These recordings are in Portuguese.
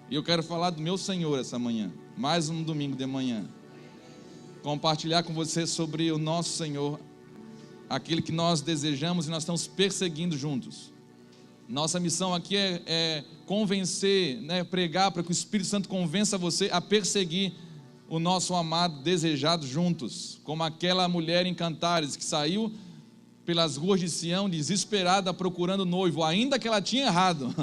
E eu quero falar do meu Senhor essa manhã, mais um domingo de manhã. Compartilhar com você sobre o nosso Senhor, aquele que nós desejamos e nós estamos perseguindo juntos. Nossa missão aqui é convencer, pregar para que o Espírito Santo convença você a perseguir o nosso amado desejado juntos, como aquela mulher em Cantares que saiu pelas ruas de Sião desesperada procurando noivo, ainda que ela tinha errado,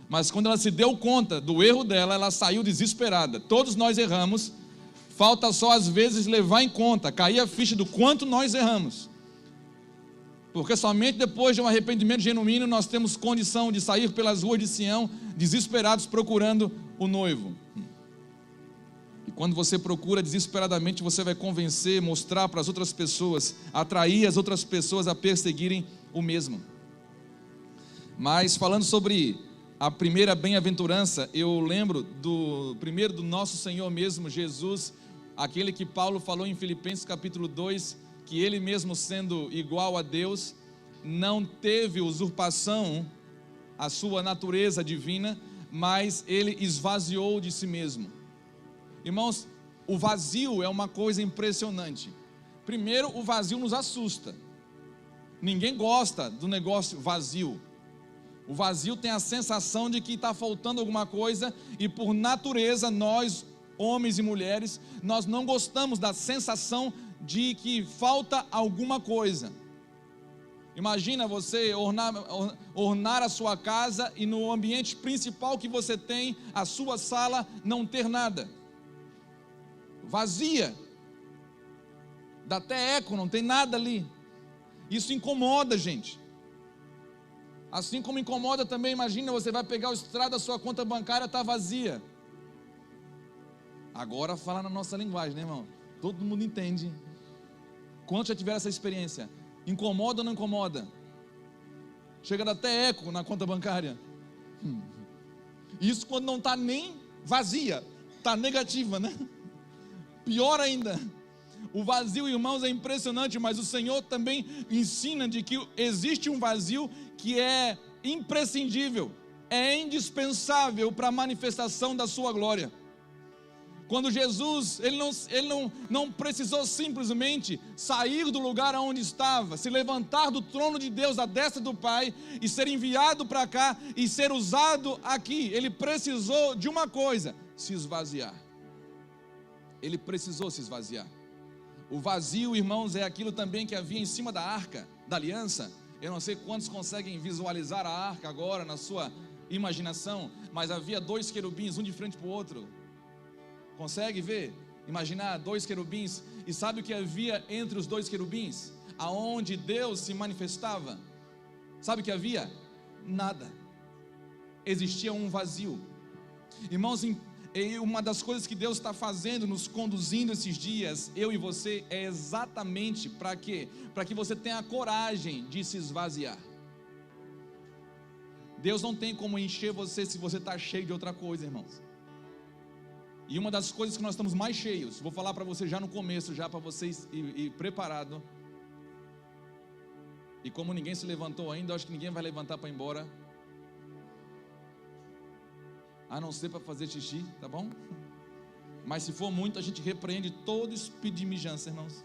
mas quando ela se deu conta do erro dela, ela saiu desesperada. Todos nós erramos, falta só às vezes levar em conta, cair a ficha do quanto nós erramos, porque somente depois de um arrependimento genuíno nós temos condição de sair pelas ruas de Sião desesperados procurando o noivo. E quando você procura desesperadamente, você vai convencer, mostrar para as outras pessoas, atrair as outras pessoas a perseguirem o mesmo. Mas falando sobre a primeira bem-aventurança, eu lembro primeiro do nosso Senhor mesmo, Jesus, aquele que Paulo falou em Filipenses capítulo 2, que ele mesmo sendo igual a Deus, não teve usurpação a sua natureza divina, mas ele esvaziou de si mesmo. Irmãos, o vazio é uma coisa impressionante. Primeiro, o vazio nos assusta. Ninguém gosta do negócio vazio. O vazio tem a sensação de que está faltando alguma coisa, e por natureza nós, homens e mulheres, nós não gostamos da sensação de que falta alguma coisa. Imagina você ornar a sua casa e no ambiente principal que você tem, a sua sala, não ter nada. Vazia. Dá até eco, não tem nada ali. Isso incomoda, gente. Assim como incomoda também, imagina, você vai pegar o extrato, a sua conta bancária está vazia. Agora fala na nossa linguagem, né, irmão? Todo mundo entende. Quantos já tiveram essa experiência? Incomoda ou não incomoda? Chega a dar até eco na conta bancária. Isso quando não está nem vazia, está negativa, né? Pior ainda. O vazio, irmãos, é impressionante, mas o Senhor também ensina de que existe um vazio que é imprescindível, é indispensável para a manifestação da sua glória. Quando Jesus, ele não precisou simplesmente sair do lugar onde estava, se levantar do trono de Deus à destra do Pai e ser enviado para cá e ser usado aqui. Ele precisou de uma coisa: se esvaziar. Ele precisou se esvaziar. O vazio, irmãos, é aquilo também que havia em cima da arca da aliança. Eu não sei quantos conseguem visualizar a arca agora na sua imaginação, mas havia 2 querubins, um de frente para o outro. Consegue ver? Imaginar 2 querubins. E sabe o que havia entre os 2 querubins? Aonde Deus se manifestava? Sabe o que havia? Nada. Existia um vazio. Irmãos, uma das coisas que Deus está fazendo, nos conduzindo esses dias, eu e você, é exatamente para quê? Para que você tenha a coragem de se esvaziar. Deus não tem como encher você se você está cheio de outra coisa, irmãos. E uma das coisas que nós estamos mais cheios, vou falar para você já no começo, já para vocês ir preparado. E como ninguém se levantou ainda, acho que ninguém vai levantar para ir embora, a não ser para fazer xixi, tá bom? Mas se for muito, a gente repreende todo espírito de mijança, irmãos.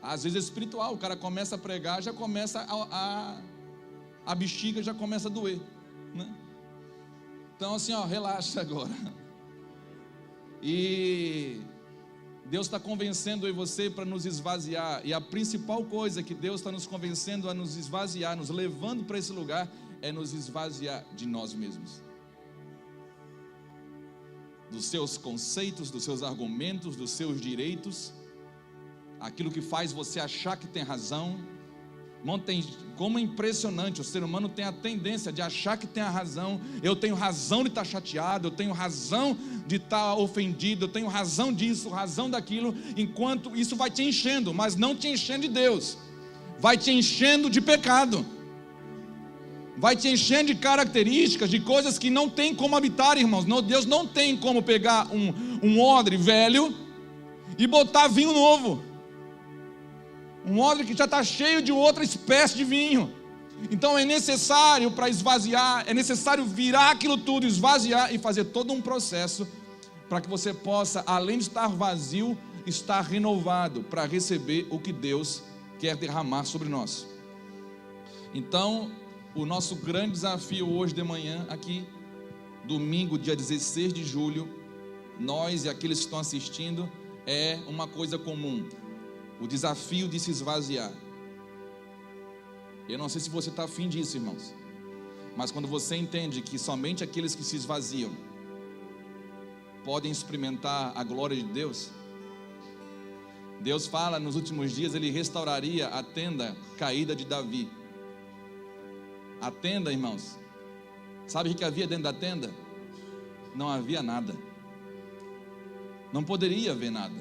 Às vezes é espiritual, o cara começa a pregar, já começa a bexiga já começa a doer, né? Então assim, relaxa agora. E Deus está convencendo eu e você para nos esvaziar. E a principal coisa que Deus está nos convencendo a nos esvaziar, nos levando para esse lugar, é nos esvaziar de nós mesmos, dos seus conceitos, dos seus argumentos, dos seus direitos, aquilo que faz você achar que tem razão. Como é impressionante, o ser humano tem a tendência de achar que tem a razão. Eu tenho razão de estar chateado, eu tenho razão de estar ofendido, eu tenho razão disso, razão daquilo, enquanto isso vai te enchendo, mas não te enchendo de Deus, vai te enchendo de pecado, vai te enchendo de características, de coisas que não tem como habitar, irmãos. Deus não tem como pegar um odre velho e botar vinho novo. Um odre que já está cheio de outra espécie de vinho. Então é necessário, para esvaziar, é necessário virar aquilo tudo, esvaziar e fazer todo um processo para que você possa, além de estar vazio, estar renovado para receber o que Deus quer derramar sobre nós. Então, o nosso grande desafio hoje de manhã aqui, domingo, dia 16 de julho, nós e aqueles que estão assistindo, é uma coisa comum: o desafio de se esvaziar. Eu não sei se você está afim disso, irmãos, mas quando você entende que somente aqueles que se esvaziam podem experimentar a glória de Deus. Deus fala nos últimos dias, Ele restauraria a tenda caída de Davi. A tenda, irmãos, sabe o que havia dentro da tenda? Não havia nada. Não poderia haver nada,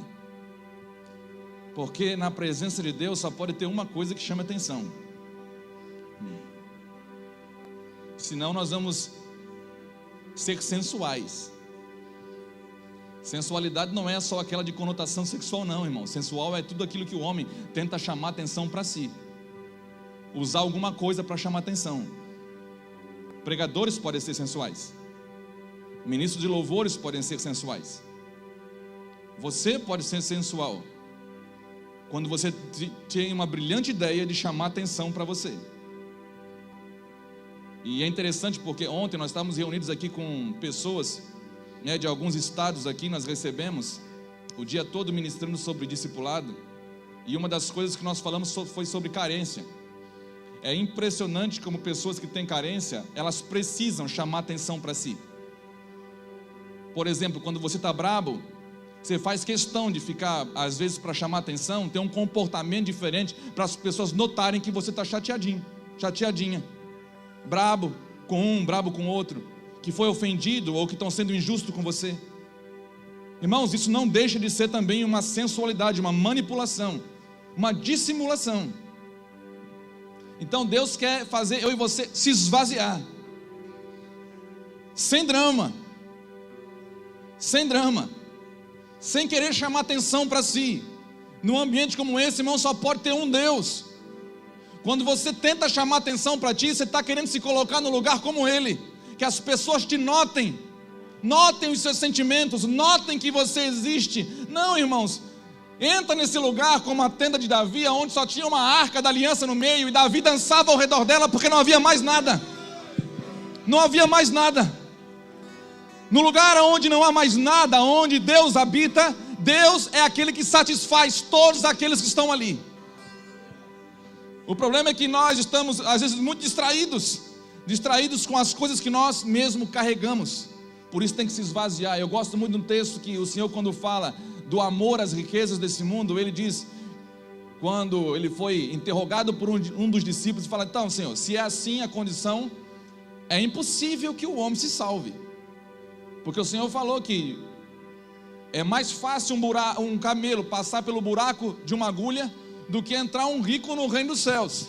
porque na presença de Deus só pode ter uma coisa que chama atenção. Senão nós vamos ser sensuais. Sensualidade não é só aquela de conotação sexual, não, irmão. Sensual é tudo aquilo que o homem tenta chamar atenção para si, usar alguma coisa para chamar atenção. Pregadores podem ser sensuais, ministros de louvores podem ser sensuais. Você pode ser sensual quando você tem uma brilhante ideia de chamar atenção para você. E é interessante porque ontem nós estávamos reunidos aqui com pessoas, de alguns estados aqui. Nós recebemos o dia todo ministrando sobre discipulado, e uma das coisas que nós falamos foi sobre carência. É impressionante como pessoas que têm carência, elas precisam chamar atenção para si. Por exemplo, quando você está brabo, você faz questão de ficar, às vezes, para chamar atenção, ter um comportamento diferente, para as pessoas notarem que você está chateadinho, chateadinha, brabo com um, brabo com outro, que foi ofendido ou que estão sendo injusto com você. Irmãos, isso não deixa de ser também uma sensualidade, uma manipulação, uma dissimulação. Então Deus quer fazer eu e você se esvaziar, sem drama, sem querer chamar atenção para si. Num ambiente como esse, irmão, só pode ter um Deus. Quando você tenta chamar atenção para ti, você está querendo se colocar no lugar como Ele, que as pessoas te notem os seus sentimentos, notem que você existe. Não, irmãos, entra nesse lugar como a tenda de Davi, onde só tinha uma arca da aliança no meio, e Davi dançava ao redor dela, porque não havia mais nada. Não havia mais nada. No lugar onde não há mais nada, onde Deus habita, Deus é aquele que satisfaz todos aqueles que estão ali. O problema é que nós estamos, às vezes, muito distraídos com as coisas que nós mesmos carregamos. Por isso tem que se esvaziar. Eu gosto muito de um texto que o Senhor, quando fala do amor às riquezas desse mundo, Ele diz, quando Ele foi interrogado por um dos discípulos, fala: então, Senhor, se é assim a condição, é impossível que o homem se salve, porque o Senhor falou que é mais fácil um camelo passar pelo buraco de uma agulha do que entrar um rico no reino dos céus.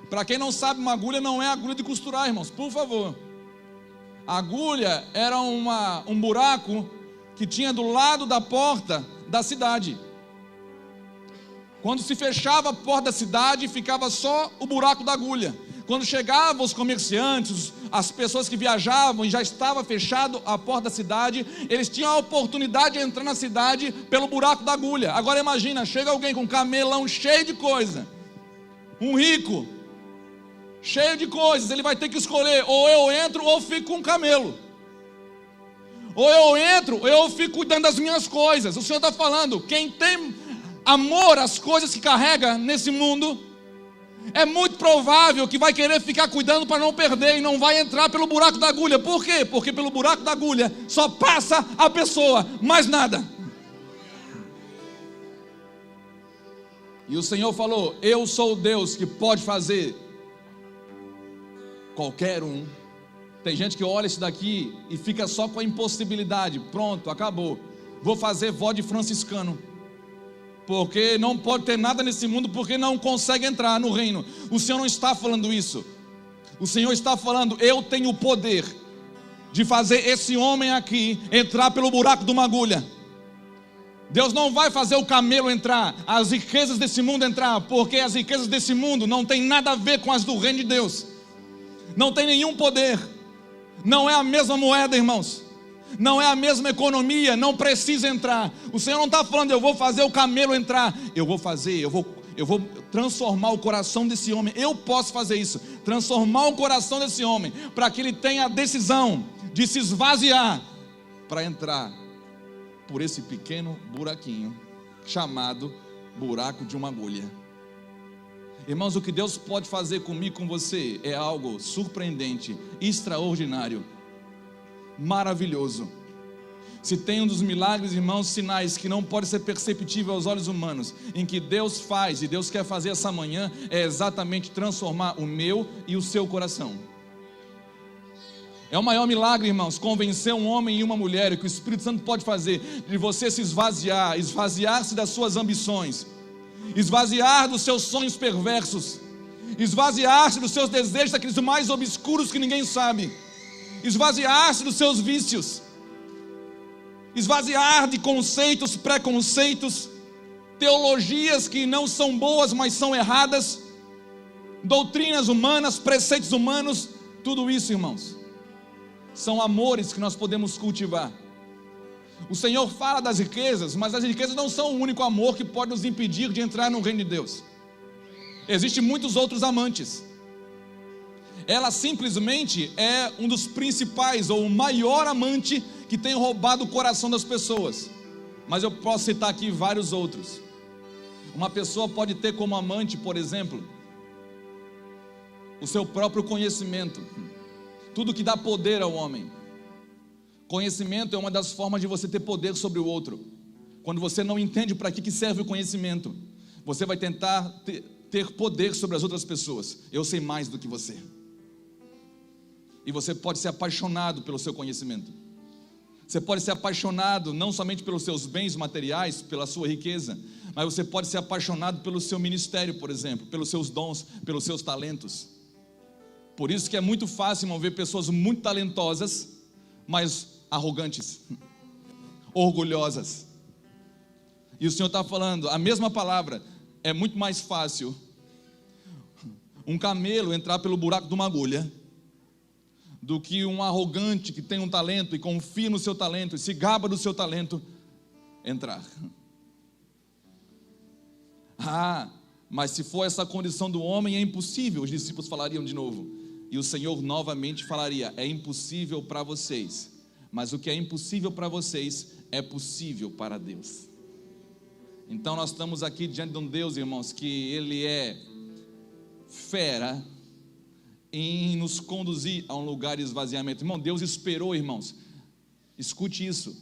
Para quem não sabe, uma agulha não é agulha de costurar, irmãos, por favor. A agulha era um buraco que tinha do lado da porta da cidade. Quando se fechava a porta da cidade, ficava só o buraco da agulha. Quando chegavam os comerciantes, as pessoas que viajavam e já estava fechado a porta da cidade, eles tinham a oportunidade de entrar na cidade pelo buraco da agulha. Agora imagina, chega alguém com um camelão cheio de coisa, um rico, cheio de coisas, ele vai ter que escolher: ou eu entro ou fico com um camelo. Ou eu entro ou eu fico cuidando das minhas coisas. O Senhor está falando, quem tem amor às coisas que carrega nesse mundo, é muito provável que vai querer ficar cuidando para não perder, e não vai entrar pelo buraco da agulha. Por quê? Porque pelo buraco da agulha só passa a pessoa, mais nada. E o Senhor falou: eu sou o Deus que pode fazer qualquer um. Tem gente que olha isso daqui e fica só com a impossibilidade. Pronto, acabou, vou fazer voto de franciscano, porque não pode ter nada nesse mundo, porque não consegue entrar no reino. O Senhor não está falando isso. O Senhor está falando: eu tenho o poder de fazer esse homem aqui entrar pelo buraco de uma agulha. Deus não vai fazer o camelo entrar, as riquezas desse mundo entrar, porque as riquezas desse mundo não tem nada a ver com as do reino de Deus. Não tem nenhum poder. Não é a mesma moeda, irmãos. Não é a mesma economia, não precisa entrar. O Senhor não está falando, eu vou fazer o camelo entrar. Eu vou transformar o coração desse homem. Eu posso fazer isso, transformar o coração desse homem, para que ele tenha a decisão de se esvaziar, para entrar por esse pequeno buraquinho, chamado buraco de uma agulha. Irmãos, o que Deus pode fazer comigo, com você, é algo surpreendente, extraordinário, maravilhoso. Se tem um dos milagres, irmãos, sinais que não pode ser perceptível aos olhos humanos, em que Deus faz e Deus quer fazer essa manhã, é exatamente transformar o meu e o seu coração. É o maior milagre, irmãos, convencer um homem e uma mulher, o que o Espírito Santo pode fazer, de você se esvaziar, esvaziar-se das suas ambições, esvaziar dos seus sonhos perversos, esvaziar-se dos seus desejos, daqueles mais obscuros que ninguém sabe, esvaziar-se dos seus vícios, esvaziar de conceitos, preconceitos, teologias que não são boas, mas são erradas, doutrinas humanas, preceitos humanos. Tudo isso, irmãos, são amores que nós podemos cultivar. O Senhor fala das riquezas, mas as riquezas não são o único amor que pode nos impedir de entrar no reino de Deus. Existem muitos outros amantes. Ela simplesmente é um dos principais, ou o maior amante que tem roubado o coração das pessoas. Mas eu posso citar aqui vários outros. Uma pessoa pode ter como amante, por exemplo, o seu próprio conhecimento, tudo que dá poder ao homem. Conhecimento é uma das formas de você ter poder sobre o outro. Quando você não entende para que serve o conhecimento, você vai tentar ter poder sobre as outras pessoas. Eu sei mais do que você. E você pode ser apaixonado pelo seu conhecimento. Você pode ser apaixonado não somente pelos seus bens materiais, pela sua riqueza, mas você pode ser apaixonado pelo seu ministério, por exemplo, pelos seus dons, pelos seus talentos. Por isso que é muito fácil, irmão, ver pessoas muito talentosas, mas arrogantes, orgulhosas. E o Senhor está falando a mesma palavra. É muito mais fácil um camelo entrar pelo buraco de uma agulha do que um arrogante que tem um talento e confia no seu talento e se gaba do seu talento entrar. Mas se for essa condição do homem, é impossível. Os discípulos falariam de novo, e o Senhor novamente falaria: é impossível para vocês, mas o que é impossível para vocês é possível para Deus. Então nós estamos aqui diante de um Deus, irmãos, que Ele é fera em nos conduzir a um lugar de esvaziamento. Irmão, Deus esperou, irmãos, escute isso,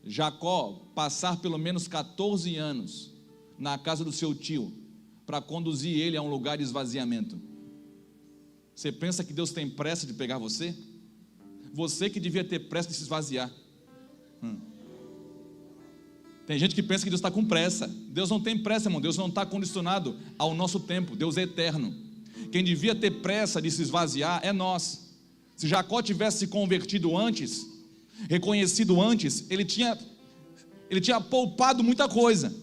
Jacó passar pelo menos 14 anos na casa do seu tio, para conduzir ele a um lugar de esvaziamento. Você pensa que Deus tem pressa de pegar você? Você que devia ter pressa de se esvaziar. Tem gente que pensa que Deus está com pressa. Deus não tem pressa, irmão. Deus não está condicionado ao nosso tempo. Deus é eterno. Quem devia ter pressa de se esvaziar é nós. Se Jacó tivesse se convertido antes, reconhecido antes, ele tinha poupado muita coisa.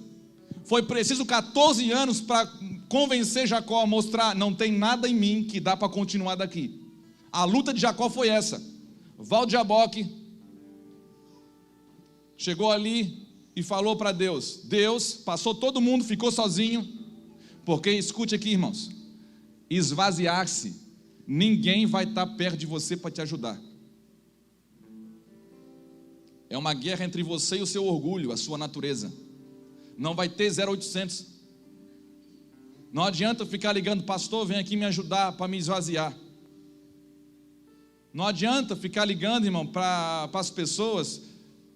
Foi preciso 14 anos para convencer Jacó a mostrar: não tem nada em mim que dá para continuar daqui. A luta de Jacó foi essa. Val de Jaboque chegou ali e falou para Deus. Deus passou todo mundo, ficou sozinho. Porque, escute aqui, irmãos, esvaziar-se, ninguém vai estar perto de você para te ajudar. É uma guerra entre você e o seu orgulho, a sua natureza. Não vai ter 0800. Não adianta ficar ligando: pastor, vem aqui me ajudar para me esvaziar. Não adianta ficar ligando, irmão, para as pessoas,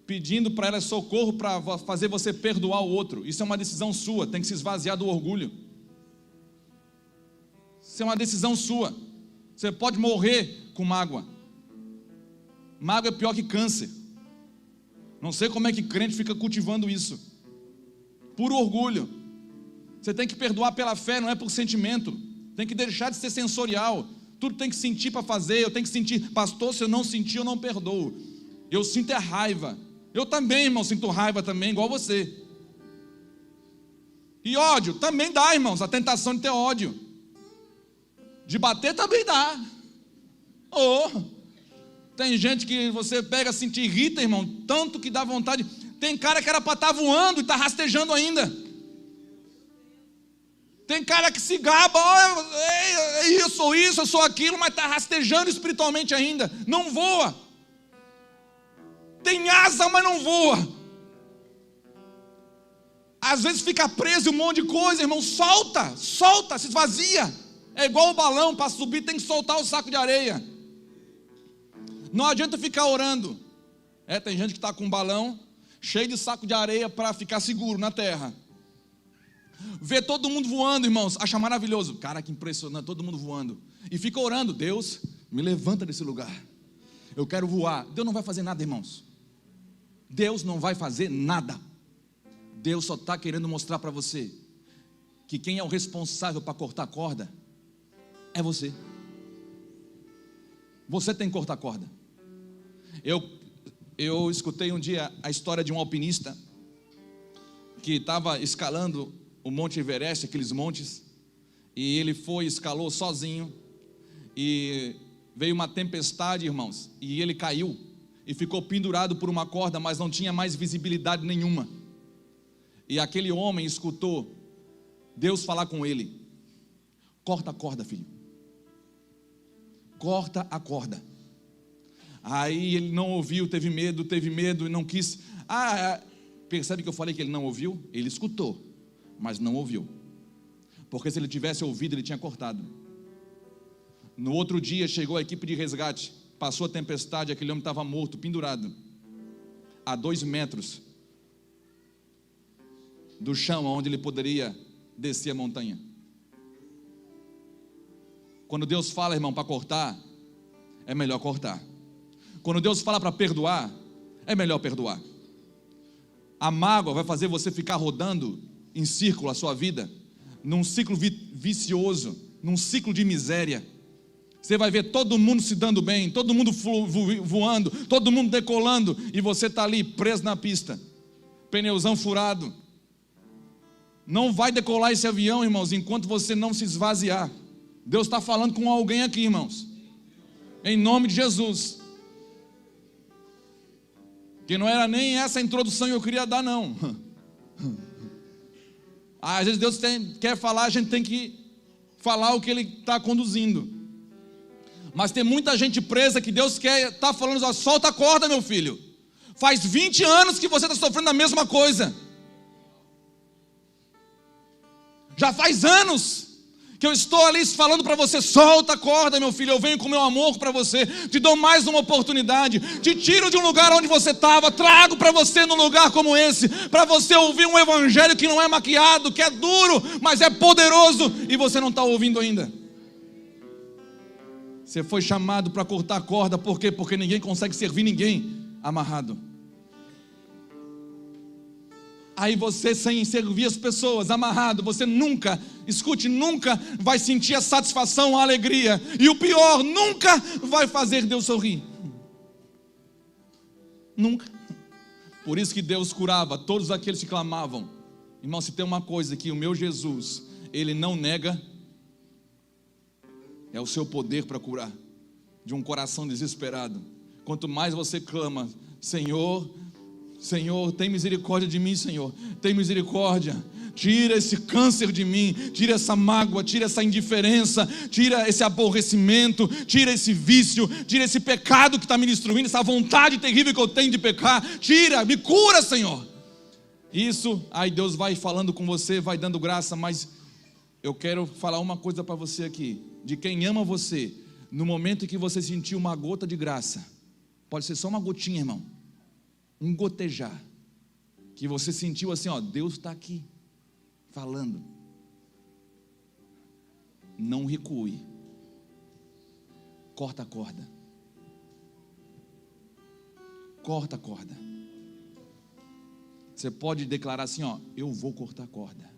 pedindo para elas socorro para fazer você perdoar o outro. Isso é uma decisão sua, tem que se esvaziar do orgulho. Isso é uma decisão sua. Você pode morrer com mágoa. Mágoa é pior que câncer. Não sei como é que crente fica cultivando isso. Puro orgulho. Você tem que perdoar pela fé, não é por sentimento. Tem que deixar de ser sensorial. Tudo tem que sentir para fazer. Eu tenho que sentir. Pastor, se eu não sentir, eu não perdoo. Eu sinto é raiva. Eu também, irmão, sinto raiva também, igual você. E ódio também dá, irmãos, a tentação de ter ódio. De bater também dá. Tem gente que você pega assim, te irrita, irmão, tanto que dá vontade. Tem cara que era para estar voando e está rastejando ainda. Tem cara que se gaba, eu sou isso, eu sou aquilo, mas está rastejando espiritualmente ainda. Não voa. Tem asa, mas não voa. Às vezes fica preso em um monte de coisa, irmão. Solta, se esvazia. É igual o balão, para subir tem que soltar o saco de areia. Não adianta ficar orando. Tem gente que está com um balão cheio de saco de areia para ficar seguro na terra. Vê todo mundo voando, irmãos, acha maravilhoso. Cara, que impressionante, todo mundo voando. E fica orando, Deus, me levanta desse lugar. Eu quero voar. Deus não vai fazer nada, irmãos. Deus não vai fazer nada. Deus só está querendo mostrar para você que quem é o responsável para cortar a corda é você. Você tem que cortar a corda. Eu escutei um dia a história de um alpinista que estava escalando o Monte Everest, aqueles montes, e ele escalou sozinho, e veio uma tempestade, irmãos, e ele caiu, e ficou pendurado por uma corda, mas não tinha mais visibilidade nenhuma. E aquele homem escutou Deus falar com ele: corta a corda, filho, corta a corda. Aí ele não ouviu, teve medo e não quis. Percebe que eu falei que ele não ouviu? Ele escutou, mas não ouviu, porque se ele tivesse ouvido, ele tinha cortado. No outro dia chegou a equipe de resgate, passou a tempestade, aquele homem estava morto, pendurado a 2 metros do chão, onde ele poderia descer a montanha. Quando Deus fala, irmão, para cortar, é melhor cortar. Quando Deus fala para perdoar, é melhor perdoar. A mágoa vai fazer você ficar rodando em círculo a sua vida, num ciclo vicioso, num ciclo de miséria. Você vai ver todo mundo se dando bem, todo mundo voando, todo mundo decolando, e você está ali preso na pista, pneuzão furado. Não vai decolar esse avião, irmãos, enquanto você não se esvaziar. Deus está falando com alguém aqui, irmãos, em nome de Jesus. Que não era nem essa a introdução que eu queria dar, não. Às vezes Deus quer falar, a gente tem que falar o que Ele está conduzindo. Mas tem muita gente presa que Deus está falando: solta a corda, meu filho. Faz 20 anos que você está sofrendo a mesma coisa. Já faz anos que eu estou ali falando para você: solta a corda, meu filho, eu venho com meu amor para você, te dou mais uma oportunidade, te tiro de um lugar onde você estava, trago para você num lugar como esse, para você ouvir um evangelho que não é maquiado, que é duro, mas é poderoso, e você não está ouvindo ainda. Você foi chamado para cortar a corda, por quê? Porque ninguém consegue servir ninguém amarrado. Aí você, sem servir as pessoas, amarrado, você nunca vai sentir a satisfação, a alegria, e o pior, nunca vai fazer Deus sorrir. Nunca. Por isso que Deus curava todos aqueles que clamavam. Irmão, se tem uma coisa que o meu Jesus, Ele não nega, é o seu poder para curar de um coração desesperado. Quanto mais você clama: Senhor, tem misericórdia de mim, Senhor, tem misericórdia, tira esse câncer de mim, tira essa mágoa, tira essa indiferença, tira esse aborrecimento, tira esse vício, tira esse pecado que está me destruindo, essa vontade terrível que eu tenho de pecar, tira, me cura, Senhor. Isso, aí Deus vai falando com você, vai dando graça. Mas eu quero falar uma coisa para você aqui, de quem ama você. No momento em que você sentir uma gota de graça, pode ser só uma gotinha, irmão, um gotejar, que você sentiu assim, Deus está aqui falando, não recue, corta a corda, corta a corda. Você pode declarar assim, eu vou cortar a corda.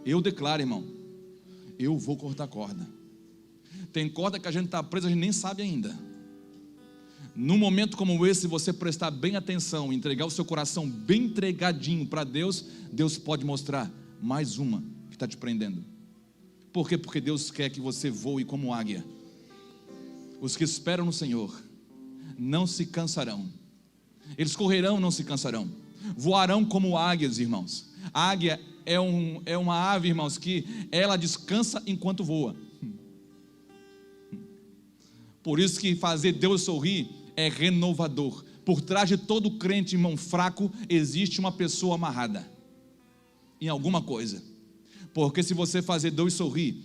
Eu declaro, irmão, eu vou cortar a corda. Tem corda que a gente está preso, a gente nem sabe ainda. Num momento como esse, você prestar bem atenção, entregar o seu coração bem entregadinho para Deus, Deus pode mostrar mais uma que está te prendendo. Por quê? Porque Deus quer que você voe como águia. Os que esperam no Senhor não se cansarão. Eles correrão, não se cansarão. Voarão como águias, irmãos. A águia é uma ave, irmãos, que ela descansa enquanto voa. Por isso que fazer Deus sorrir é renovador. Por trás de todo crente, irmão, fraco, existe uma pessoa amarrada em alguma coisa. Porque se você fazer Deus sorrir,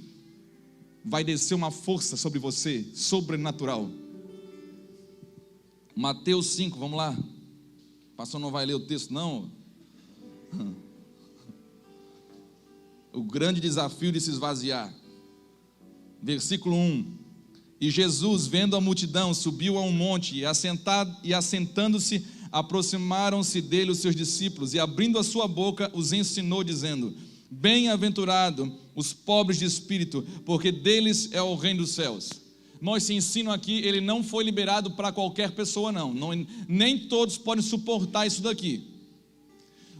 vai descer uma força sobre você, sobrenatural. Mateus 5, vamos lá. O pastor não vai ler o texto não. O grande desafio de se esvaziar. Versículo 1. E Jesus, vendo a multidão, subiu a um monte, e assentando-se, aproximaram-se dele os seus discípulos, e abrindo a sua boca, os ensinou, dizendo: bem-aventurado os pobres de espírito, porque deles é o reino dos céus. Nós, esse ensino aqui, ele não foi liberado para qualquer pessoa não, nem todos podem suportar isso daqui.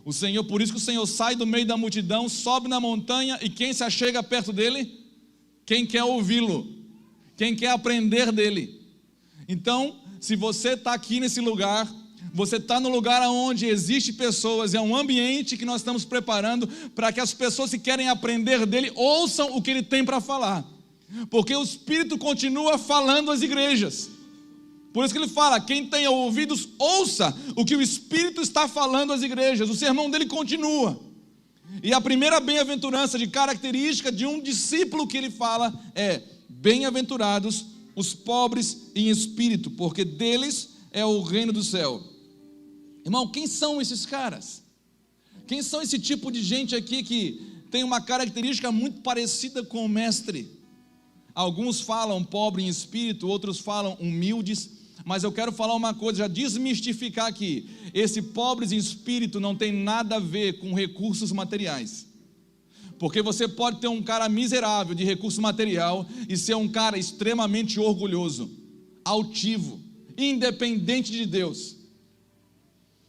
O Senhor, por isso que o Senhor sai do meio da multidão, sobe na montanha, e quem se achega perto dele? Quem quer ouvi-lo, quem quer aprender dele. Então, se você está aqui nesse lugar, você está no lugar onde existe pessoas, é um ambiente que nós estamos preparando para que as pessoas que querem aprender dele ouçam o que ele tem para falar, porque o Espírito continua falando às igrejas. Por isso que ele fala: quem tem ouvidos, ouça o que o Espírito está falando às igrejas. O sermão dele continua. E a primeira bem-aventurança de característica de um discípulo que ele fala é: bem-aventurados os pobres em espírito, porque deles é o reino do céu. Irmão, quem são esses caras? Quem são esse tipo de gente aqui que tem uma característica muito parecida com o mestre? Alguns falam pobre em espírito, outros falam humildes. Mas eu quero falar uma coisa, já desmistificar aqui. Esse pobres em espírito não tem nada a ver com recursos materiais. Porque você pode ter um cara miserável de recurso material e ser um cara extremamente orgulhoso, altivo, independente de Deus.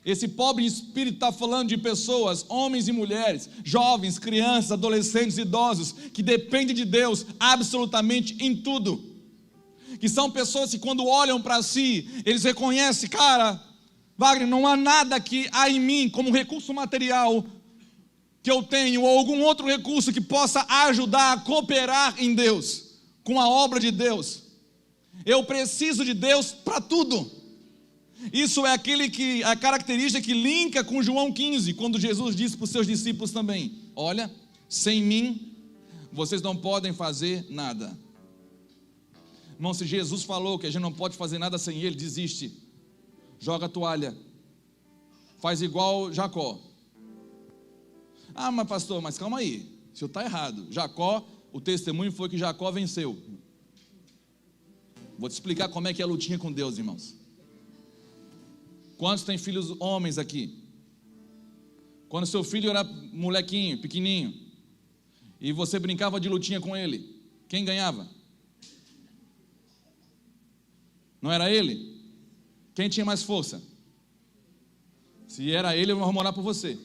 Esse pobre em espírito está falando de pessoas, homens e mulheres, jovens, crianças, adolescentes, idosos, que dependem de Deus absolutamente em tudo. Que são pessoas que quando olham para si, eles reconhecem: cara, Wagner, não há nada que há em mim como recurso material que eu tenho, ou algum outro recurso que possa ajudar a cooperar em Deus, com a obra de Deus. Eu preciso de Deus para tudo. Isso é a característica que linka com João 15, quando Jesus disse para os seus discípulos também: olha, sem mim, vocês não podem fazer nada. Irmão, se Jesus falou que a gente não pode fazer nada sem Ele, desiste, joga a toalha, faz igual Jacó. Ah, mas pastor, mas calma aí, o senhor está errado. Jacó, o testemunho foi que Jacó venceu. Vou te explicar como é que é a lutinha com Deus, irmãos. Quantos têm filhos homens aqui? Quando seu filho era molequinho, pequenininho, e você brincava de lutinha com ele, quem ganhava? Não era ele? Quem tinha mais força? Se era ele, eu vou morar por você.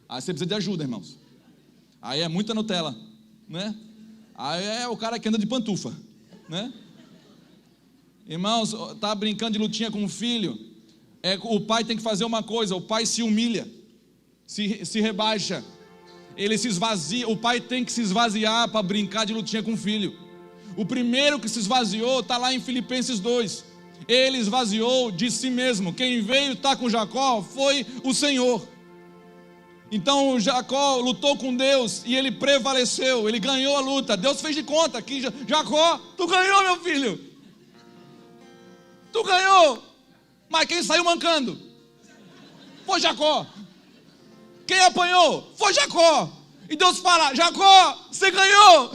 Aí você precisa de ajuda, irmãos. Aí é muita Nutella, né? Aí é o cara que anda de pantufa, né? Irmãos, tá brincando de lutinha com o filho, o pai tem que fazer uma coisa: o pai se humilha, se rebaixa, ele se esvazia. O pai tem que se esvaziar para brincar de lutinha com o filho. O primeiro que se esvaziou está lá em Filipenses 2. Ele esvaziou de si mesmo. Quem veio estar com Jacó foi o Senhor. Então Jacó lutou com Deus e ele prevaleceu, ele ganhou a luta. Deus fez de conta que Jacó, tu ganhou, meu filho, tu ganhou. Mas quem saiu mancando foi Jacó. Quem apanhou foi Jacó. E Deus fala: Jacó, você ganhou.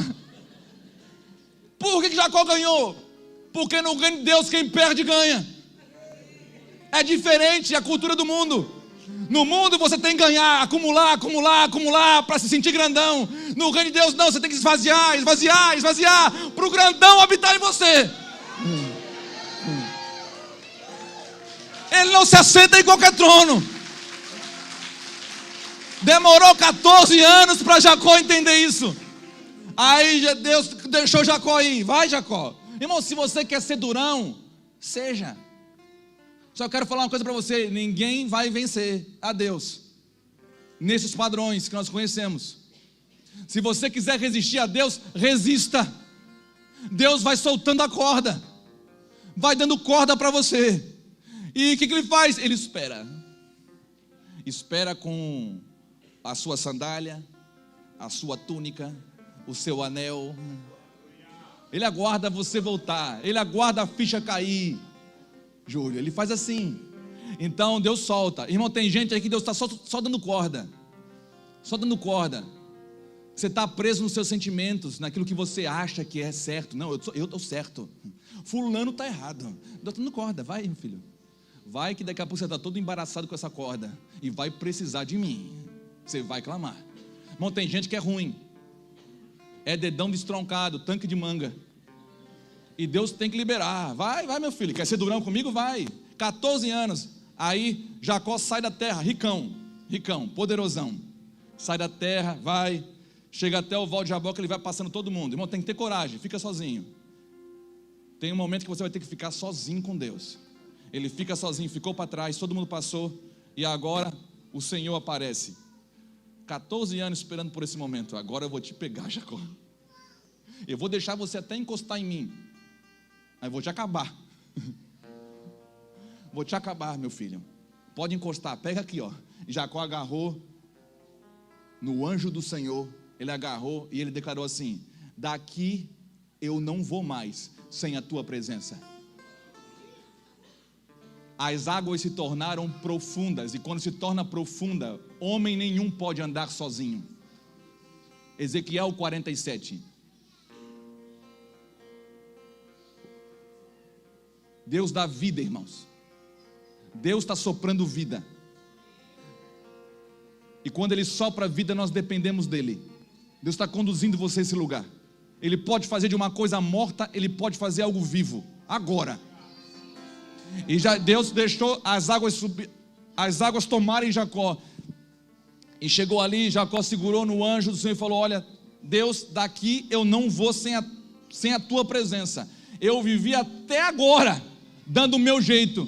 Por que Jacó ganhou? Porque no reino de Deus quem perde ganha. É diferente a cultura do mundo. No mundo você tem que ganhar, acumular para se sentir grandão. No reino de Deus não, você tem que esvaziar para o grandão habitar em você. Ele não se assenta em qualquer trono. Demorou 14 anos para Jacó entender isso. Aí Deus deixou Jacó ir. Vai, Jacó. Irmão, se você quer ser durão, seja. Só quero falar uma coisa para você: ninguém vai vencer a Deus nesses padrões que nós conhecemos. Se você quiser resistir a Deus, resista. Deus vai soltando a corda, vai dando corda para você. E o que ele faz? Ele espera. Espera com a sua sandália, a sua túnica, o seu anel. Ele aguarda você voltar. Ele aguarda a ficha cair. Júlio, ele faz assim. Então Deus solta. Irmão, tem gente aí que Deus está só dando corda. Só dando corda. Você está preso nos seus sentimentos, naquilo que você acha que é certo. Não, eu estou certo. Fulano está errado. Deus está dando corda. Vai, meu filho. Vai que daqui a pouco você está todo embaraçado com essa corda. E vai precisar de mim. Você vai clamar. Irmão, tem gente que é ruim. É dedão destroncado, tanque de manga. E Deus tem que liberar. Vai, meu filho. Quer ser durão comigo? Vai. 14 anos. Aí Jacó sai da terra, ricão, poderosão. Sai da terra, vai. Chega até o Val de Jaboque, ele vai passando todo mundo. Irmão, tem que ter coragem, fica sozinho. Tem um momento que você vai ter que ficar sozinho com Deus. Ele fica sozinho, ficou para trás, todo mundo passou. E agora o Senhor aparece. 14 anos esperando por esse momento. Agora eu vou te pegar, Jacó. Eu vou deixar você até encostar em mim. Aí eu vou te acabar. Vou te acabar, meu filho. Pode encostar, pega aqui, ó. Jacó agarrou no anjo do Senhor. Ele agarrou e ele declarou assim: daqui eu não vou mais sem a tua presença. As águas se tornaram profundas, e quando se torna profunda, homem nenhum pode andar sozinho. Ezequiel 47. Deus dá vida, irmãos. Deus está soprando vida. E quando Ele sopra a vida, nós dependemos dEle. Deus está conduzindo você a esse lugar. Ele pode fazer de uma coisa morta, Ele pode fazer algo vivo, agora. E já Deus deixou as águas subir, as águas tomarem Jacó. E chegou ali, Jacó segurou no anjo do Senhor e falou: olha, Deus, daqui eu não vou sem a tua presença. Eu vivi até agora dando o meu jeito.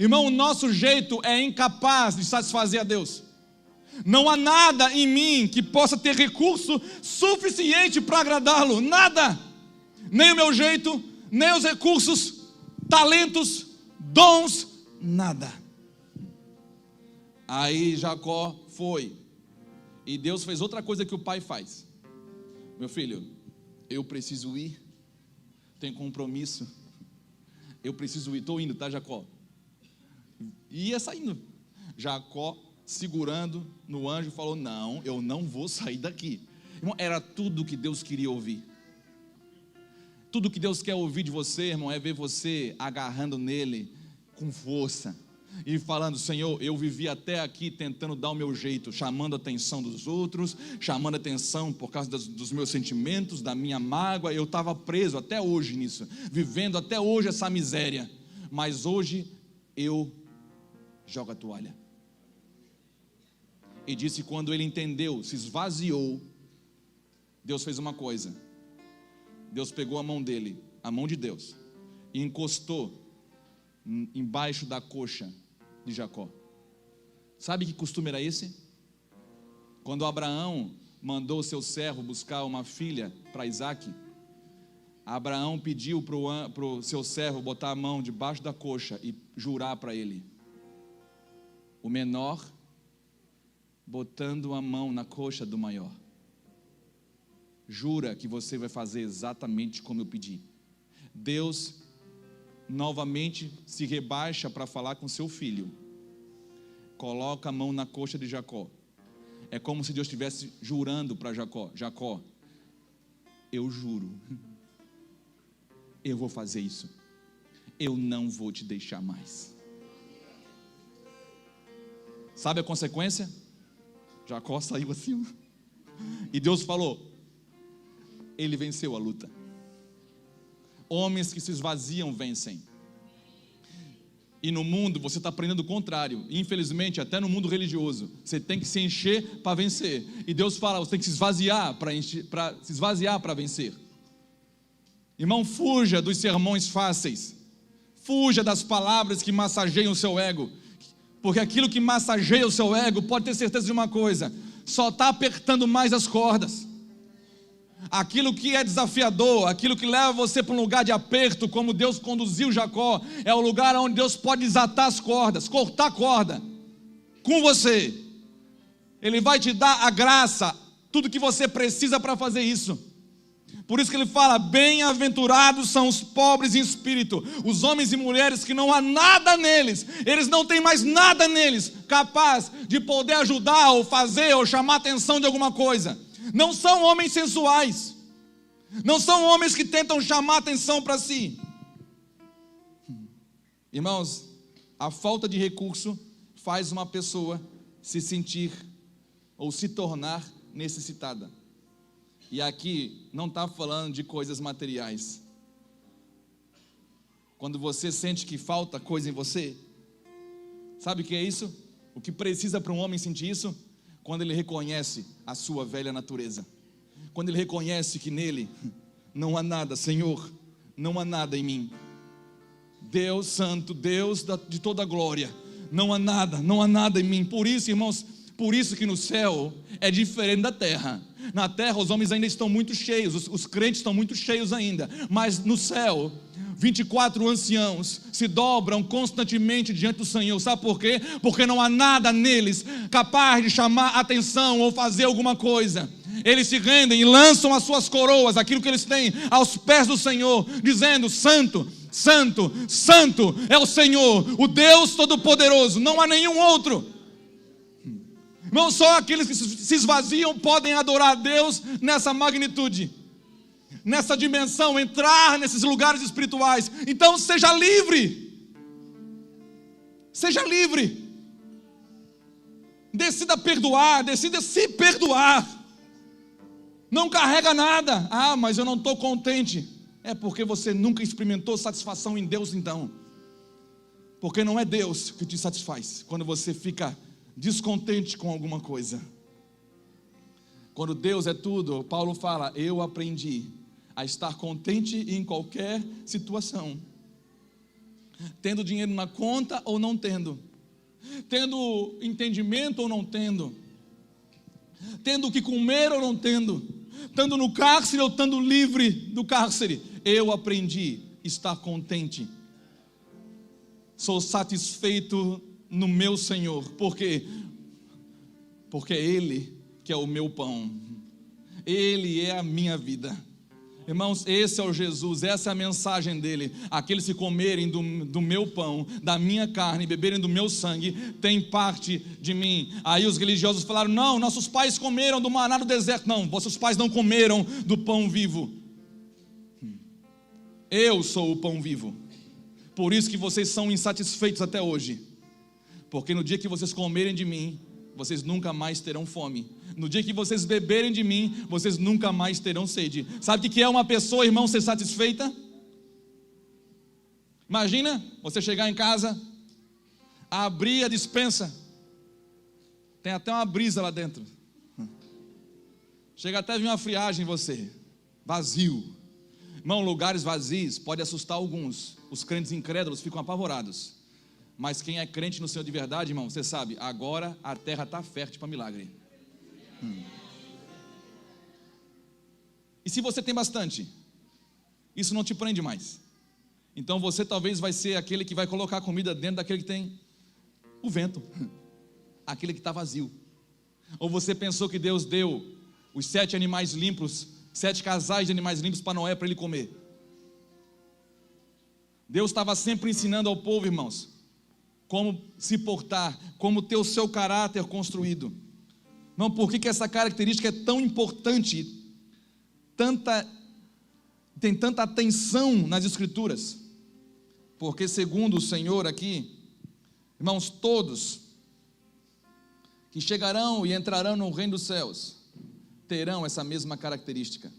Irmão, o nosso jeito é incapaz de satisfazer a Deus. Não há nada em mim que possa ter recurso suficiente para agradá-lo. Nada. Nem o meu jeito, nem os recursos, talentos, dons, nada. Aí Jacó foi. E Deus fez outra coisa que o pai faz. Meu filho, eu preciso ir. Tenho compromisso. Eu preciso ir. Estou indo, tá, Jacó? E ia saindo. Jacó segurando no anjo falou: não, eu não vou sair daqui. Irmão, era tudo que Deus queria ouvir. Tudo que Deus quer ouvir de você, irmão, é ver você agarrando nele com força e falando: Senhor, eu vivi até aqui tentando dar o meu jeito, chamando a atenção dos outros, chamando a atenção por causa dos meus sentimentos, da minha mágoa. Eu estava preso até hoje nisso, vivendo até hoje essa miséria, mas hoje eu jogo a toalha. E disse: quando ele entendeu, se esvaziou, Deus fez uma coisa. Deus pegou a mão dele, a mão de Deus, e encostou embaixo da coxa de Jacó. Sabe que costume era esse? Quando Abraão mandou o seu servo buscar uma filha para Isaac, Abraão pediu para o seu servo botar a mão debaixo da coxa e jurar para ele. O menor botando a mão na coxa do maior. Jura que você vai fazer exatamente como eu pedi. Deus novamente se rebaixa para falar com seu filho. Coloca a mão na coxa de Jacó. É como se Deus estivesse jurando para Jacó: Jacó, eu juro, eu vou fazer isso. Eu não vou te deixar mais. Sabe a consequência? Jacó saiu assim. E Deus falou: ele venceu a luta. Homens que se esvaziam vencem. E no mundo você está aprendendo o contrário. Infelizmente, até no mundo religioso, você tem que se encher para vencer. E Deus fala, você tem que se esvaziar para vencer. Irmão, fuja dos sermões fáceis. Fuja das palavras que massageiam o seu ego. Porque aquilo que massageia o seu ego, pode ter certeza de uma coisa, só está apertando mais as cordas. Aquilo que é desafiador, aquilo que leva você para um lugar de aperto, como Deus conduziu Jacó, é o lugar onde Deus pode desatar as cordas, cortar a corda com você. Ele vai te dar a graça, tudo que você precisa para fazer isso. Por isso que ele fala, bem-aventurados são os pobres em espírito, os homens e mulheres que não há nada neles, eles não têm mais nada neles, capaz de poder ajudar, ou fazer, ou chamar a atenção de alguma coisa. Não são homens sensuais, não são homens que tentam chamar atenção para si. Irmãos, a falta de recurso faz uma pessoa se sentir ou se tornar necessitada. E aqui não está falando de coisas materiais. Quando você sente que falta coisa em você, sabe o que é isso? O que precisa para um homem sentir isso? Quando ele reconhece a sua velha natureza, quando ele reconhece que nele não há nada, Senhor, não há nada em mim. Deus santo, Deus de toda a glória, não há nada em mim. Por isso, irmãos, por isso que no céu é diferente da terra. Na terra os homens ainda estão muito cheios, os crentes estão muito cheios ainda, mas no céu 24 anciãos se dobram constantemente diante do Senhor. Sabe por quê? Porque não há nada neles capaz de chamar atenção ou fazer alguma coisa. Eles se rendem e lançam as suas coroas, aquilo que eles têm, aos pés do Senhor, dizendo, santo, santo, santo é o Senhor, o Deus Todo-Poderoso, não há nenhum outro. Não só aqueles que se esvaziam podem adorar a Deus nessa magnitude, nessa dimensão, entrar nesses lugares espirituais. Então seja livre, decida perdoar, decida se perdoar. Não carrega nada. Ah, mas eu não estou contente. É porque você nunca experimentou satisfação em Deus então. Porque não é Deus que te satisfaz quando você fica descontente com alguma coisa. Quando Deus é tudo, Paulo fala, eu aprendi a estar contente em qualquer situação, tendo dinheiro na conta ou não tendo, tendo entendimento ou não tendo, tendo o que comer ou não tendo, estando no cárcere ou estando livre do cárcere. Eu aprendi a estar contente, sou satisfeito no meu Senhor. Por quê? Porque é Ele que é o meu pão, Ele é a minha vida. Irmãos, esse é o Jesus, essa é a mensagem dele. Aqueles que comerem do meu pão, da minha carne, beberem do meu sangue, têm parte de mim. Aí os religiosos falaram, não, nossos pais comeram do maná do deserto. Não, vossos pais não comeram do pão vivo. Eu sou o pão vivo. Por isso que vocês são insatisfeitos até hoje. Porque no dia que vocês comerem de mim, vocês nunca mais terão fome. No dia que vocês beberem de mim, vocês nunca mais terão sede. Sabe o que é uma pessoa, irmão, ser satisfeita? Imagina você chegar em casa, abrir a despensa, tem até uma brisa lá dentro, chega até a vir uma friagem em você, vazio. Irmão, lugares vazios pode assustar alguns. Os crentes incrédulos ficam apavorados. Mas quem é crente no Senhor de verdade, irmão, você sabe, agora a terra está fértil para milagre. E se você tem bastante, isso não te prende mais. Então você talvez vai ser aquele que vai colocar a comida dentro daquele que tem o vento, aquele que está vazio. Ou você pensou que Deus deu os 7 animais limpos, 7 casais de animais limpos para Noé, para ele comer. Deus estava sempre ensinando ao povo, irmãos, como se portar, como ter o seu caráter construído. Não, por que essa característica é tão importante, tem tanta atenção nas Escrituras? Porque segundo o Senhor aqui, irmãos, todos que chegarão e entrarão no reino dos céus, terão essa mesma característica.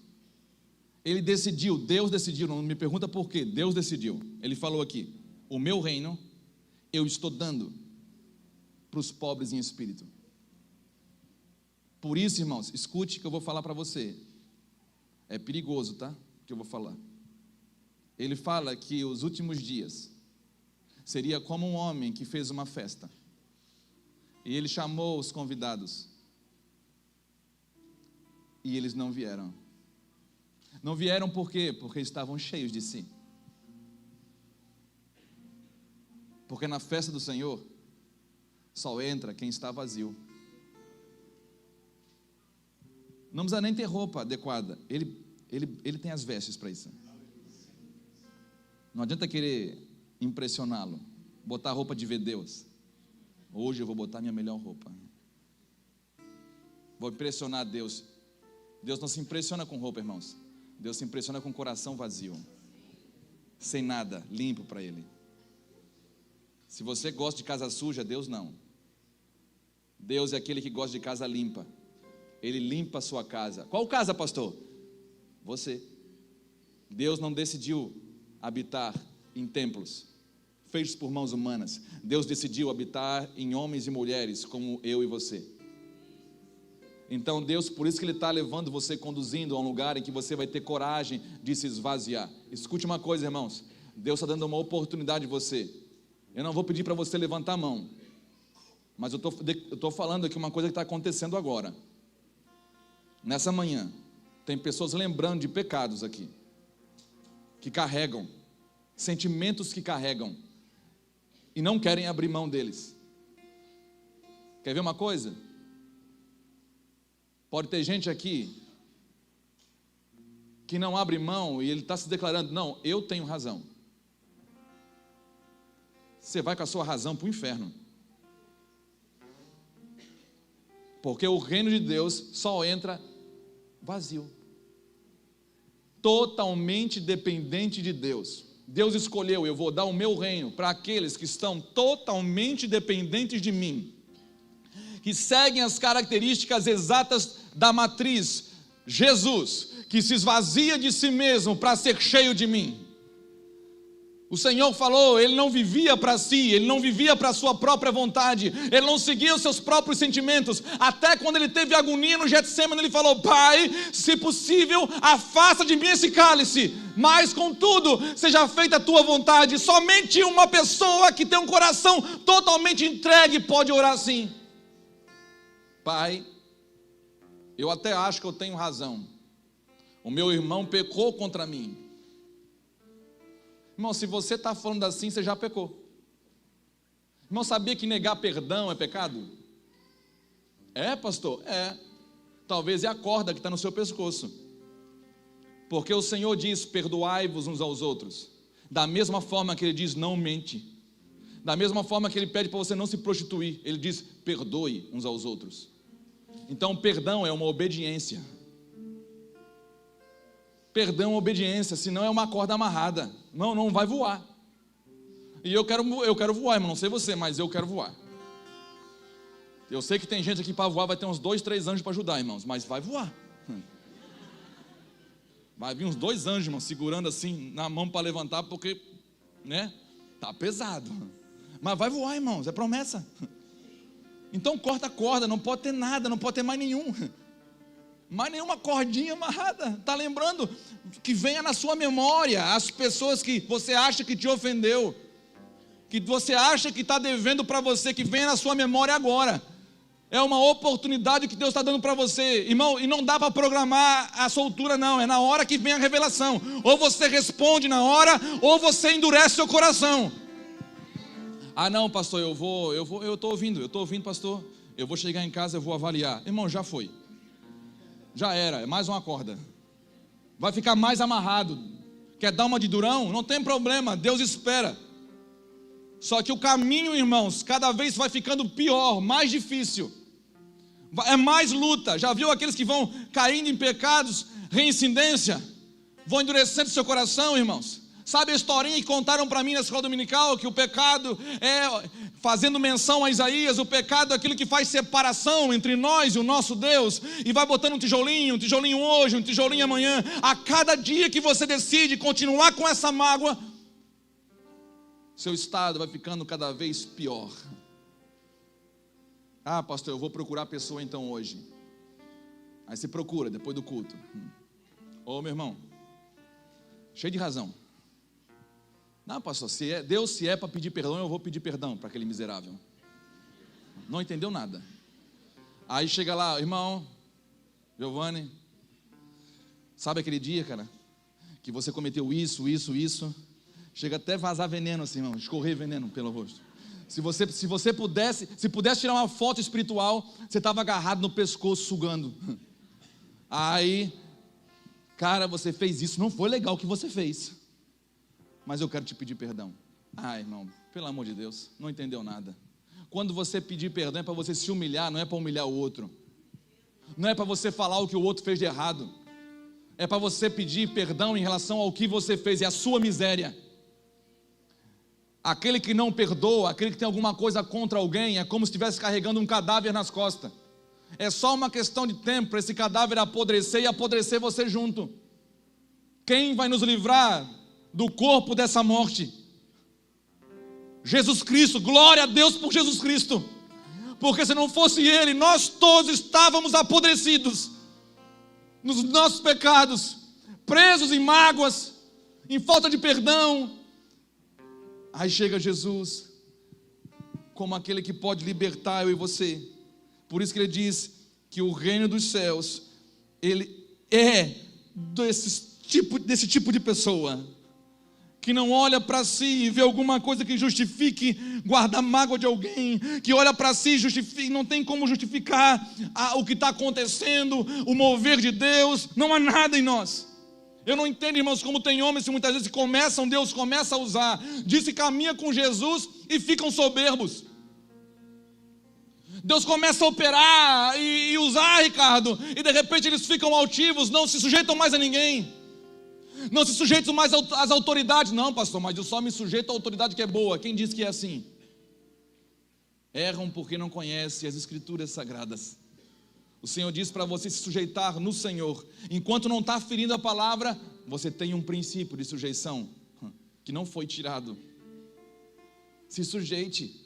Ele decidiu, Deus decidiu, não me pergunta por quê, Deus decidiu. Ele falou aqui, o meu reino eu estou dando para os pobres em espírito. Por isso, irmãos, escute que eu vou falar para você. É perigoso, tá? Que eu vou falar. Ele fala que os últimos dias seria como um homem que fez uma festa. E ele chamou os convidados. E eles não vieram. Não vieram por quê? Porque estavam cheios de si. Porque na festa do Senhor, só entra quem está vazio. Não precisa nem ter roupa adequada. Ele tem as vestes para isso. Não adianta querer impressioná-lo. Botar roupa de ver Deus. Hoje eu vou botar minha melhor roupa. Vou impressionar Deus. Deus não se impressiona com roupa, irmãos. Deus se impressiona com o coração vazio. Sem nada, limpo para Ele. Se você gosta de casa suja, Deus não. Deus é aquele que gosta de casa limpa. Ele limpa a sua casa. Qual casa, pastor? Você. Deus não decidiu habitar em templos feitos por mãos humanas. Deus decidiu habitar em homens e mulheres como eu e você. Então Deus, por isso que Ele está levando você, conduzindo a um lugar em que você vai ter coragem de se esvaziar. Escute uma coisa, irmãos. Deus está dando uma oportunidade a você. Eu não vou pedir para você levantar a mão, mas eu estou falando aqui uma coisa que está acontecendo agora. Nessa manhã, tem pessoas lembrando de pecados aqui, que carregam, sentimentos que carregam, e não querem abrir mão deles. Quer ver uma coisa? Pode ter gente aqui, que não abre mão, e ele está se declarando, não, eu tenho razão. Você vai com a sua razão para o inferno. Porque o reino de Deus só entra vazio. Totalmente dependente de Deus. Deus escolheu, eu vou dar o meu reino para aqueles que estão totalmente dependentes de mim, que seguem as características exatas da matriz, Jesus, que se esvazia de si mesmo para ser cheio de mim. O Senhor falou, Ele não vivia para si, Ele não vivia para a sua própria vontade, Ele não seguia os seus próprios sentimentos, até quando Ele teve agonia no Getsêmani, Ele falou, Pai, se possível, afasta de mim esse cálice, mas contudo, seja feita a tua vontade. Somente uma pessoa que tem um coração totalmente entregue pode orar assim. Pai, eu até acho que eu tenho razão, o meu irmão pecou contra mim. Irmão, se você está falando assim, você já pecou. Irmão, sabia que negar perdão é pecado? É, pastor? É. Talvez é a corda que está no seu pescoço. Porque o Senhor diz, perdoai-vos uns aos outros. Da mesma forma que Ele diz, não mente. Da mesma forma que Ele pede para você não se prostituir, Ele diz, perdoe uns aos outros. Então, perdão é uma obediência. Perdão, obediência, senão é uma corda amarrada. Não vai voar. E eu quero voar, irmão, não sei você, mas eu quero voar. Eu sei que tem gente aqui para voar, vai ter uns 2, 3 anjos para ajudar, irmãos, mas vai voar. Vai vir uns 2 anjos, irmão, segurando assim na mão para levantar, porque, né, tá pesado. Mas vai voar, irmãos, é promessa. Então corta a corda, não pode ter nada, não pode ter mais nenhuma cordinha amarrada. Está lembrando? Que venha na sua memória as pessoas que você acha que te ofendeu, que você acha que está devendo para você, que venha na sua memória agora. É uma oportunidade que Deus está dando para você, irmão, e não dá para programar a soltura não, é na hora que vem a revelação. Ou você responde na hora, ou você endurece seu coração. Ah não, pastor, eu estou ouvindo, pastor, eu vou chegar em casa, eu vou avaliar. Irmão, já foi. Já era, é mais uma corda. Vai ficar mais amarrado. Quer dar uma de durão? Não tem problema, Deus espera. Só que o caminho, irmãos, cada vez vai ficando pior, mais difícil. É mais luta. Já viu aqueles que vão caindo em pecados, reincidência? Vão endurecendo seu coração, irmãos. Sabe a historinha que contaram para mim na escola dominical? Que o pecado é, fazendo menção a Isaías, o pecado é aquilo que faz separação entre nós e o nosso Deus, e vai botando um tijolinho hoje, um tijolinho amanhã. A cada dia que você decide continuar com essa mágoa, seu estado vai ficando cada vez pior. Ah, pastor, eu vou procurar a pessoa então hoje. Aí você procura depois do culto. Ô, meu irmão, cheio de razão. Não, pastor, se é para pedir perdão, eu vou pedir perdão para aquele miserável. Não entendeu nada. Aí chega lá, irmão Giovanni, sabe aquele dia, cara, que você cometeu isso, chega até vazar veneno assim, irmão, escorrer veneno pelo rosto. Se você pudesse tirar uma foto espiritual, você estava agarrado no pescoço, sugando. Aí, cara, você fez isso, não foi legal o que você fez, mas eu quero te pedir perdão. Ah, irmão, pelo amor de Deus, não entendeu nada. Quando você pedir perdão é para você se humilhar, não é para humilhar o outro. Não é para você falar o que o outro fez de errado. É para você pedir perdão em relação ao que você fez e a sua miséria. Aquele que não perdoa, aquele que tem alguma coisa contra alguém, é como se estivesse carregando um cadáver nas costas. É só uma questão de tempo para esse cadáver apodrecer e apodrecer você junto. Quem vai nos livrar do corpo dessa morte? Jesus Cristo. Glória a Deus por Jesus Cristo. Porque se não fosse Ele, nós todos estávamos apodrecidos nos nossos pecados, presos em mágoas, em falta de perdão. Aí chega Jesus como aquele que pode libertar eu e você. Por isso que ele diz que o reino dos céus, ele é desse tipo de pessoa que não olha para si e vê alguma coisa que justifique guardar mágoa de alguém, que olha para si e justifica, não tem como justificar o que está acontecendo, o mover de Deus. Não há nada em nós. Eu não entendo, irmãos, como tem homens que muitas vezes Deus começa a usar, diz que caminha com Jesus e ficam soberbos. Deus começa a operar e usar, Ricardo, e de repente eles ficam altivos, não se sujeitam mais a ninguém. Não se sujeitam mais às autoridades. Não, pastor, mas eu só me sujeito à autoridade que é boa. Quem diz que é assim? Erram porque não conhecem as escrituras sagradas. O Senhor diz para você se sujeitar no Senhor. Enquanto não está ferindo a palavra, você tem um princípio de sujeição que não foi tirado. Se sujeite.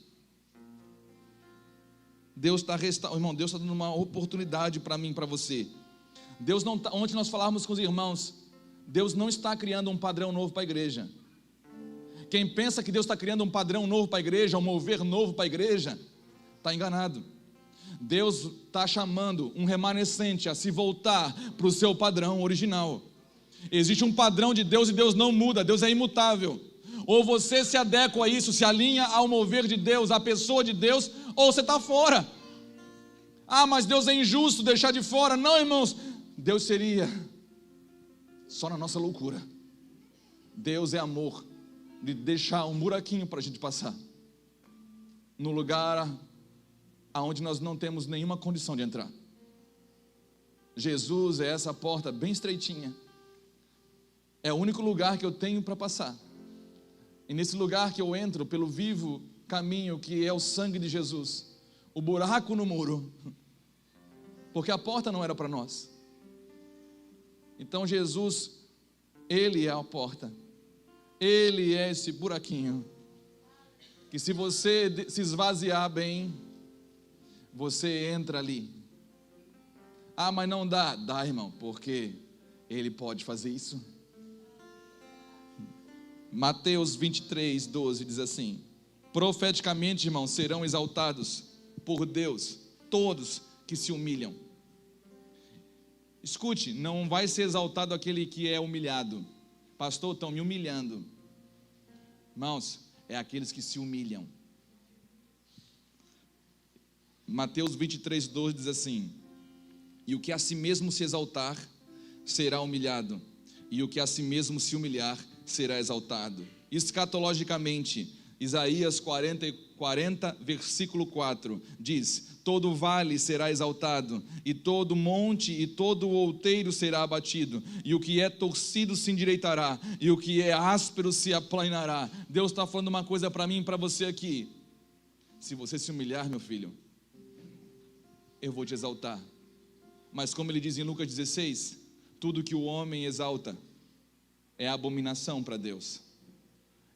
Deus está restaurando, irmão, Deus está dando uma oportunidade para mim, para você. Deus não tá, ontem nós falávamos com os irmãos, Deus não está criando um padrão novo para a igreja. Quem pensa que Deus está criando um padrão novo para a igreja, um mover novo para a igreja, está enganado. Deus está chamando um remanescente a se voltar para o seu padrão original. Existe um padrão de Deus e Deus não muda, Deus é imutável. Ou você se adequa a isso, se alinha ao mover de Deus, à pessoa de Deus, ou você está fora. Ah, mas Deus é injusto deixar de fora. Não, irmãos, Deus seria só na nossa loucura. Deus é amor, de deixar um buraquinho para a gente passar no lugar aonde nós não temos nenhuma condição de entrar. Jesus é essa porta bem estreitinha. É o único lugar que eu tenho para passar. E nesse lugar que eu entro pelo vivo caminho que é o sangue de Jesus, o buraco no muro, porque a porta não era para nós. Então Jesus, Ele é a porta, Ele é esse buraquinho, que se você se esvaziar bem, você entra ali. Ah, mas não dá. Dá, irmão, porque Ele pode fazer isso. Mateus 23, 12 diz assim: profeticamente, irmãos, serão exaltados por Deus todos que se humilham. Escute, não vai ser exaltado aquele que é humilhado. Pastor, estão me humilhando. Irmãos, é aqueles que se humilham. Mateus 23, 12 diz assim: e o que a si mesmo se exaltar, será humilhado, e o que a si mesmo se humilhar, será exaltado. Escatologicamente, Isaías 40, versículo 4, diz: todo vale será exaltado, e todo monte e todo outeiro será abatido, e o que é torcido se endireitará, e o que é áspero se aplanará. Deus está falando uma coisa para mim e para você aqui: se você se humilhar, meu filho, eu vou te exaltar. Mas como ele diz em Lucas 16, tudo que o homem exalta é abominação para Deus.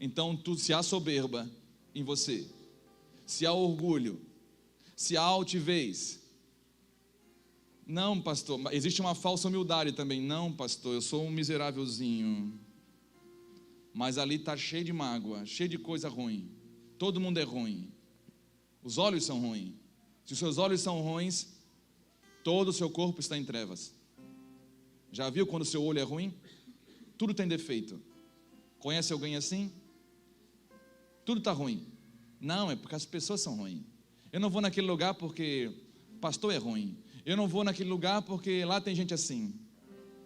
Então, se há soberba em você, se há orgulho, se há altivez, não, pastor, existe uma falsa humildade também. Não, pastor, eu sou um miserávelzinho, mas ali está cheio de mágoa, cheio de coisa ruim. Todo mundo é ruim. Os olhos são ruins. Se os seus olhos são ruins, todo o seu corpo está em trevas. Já viu quando o seu olho é ruim? Tudo tem defeito. Conhece alguém assim? Tudo está ruim. Não, é porque as pessoas são ruins. Eu não vou naquele lugar porque pastor é ruim. Eu não vou naquele lugar porque lá tem gente assim.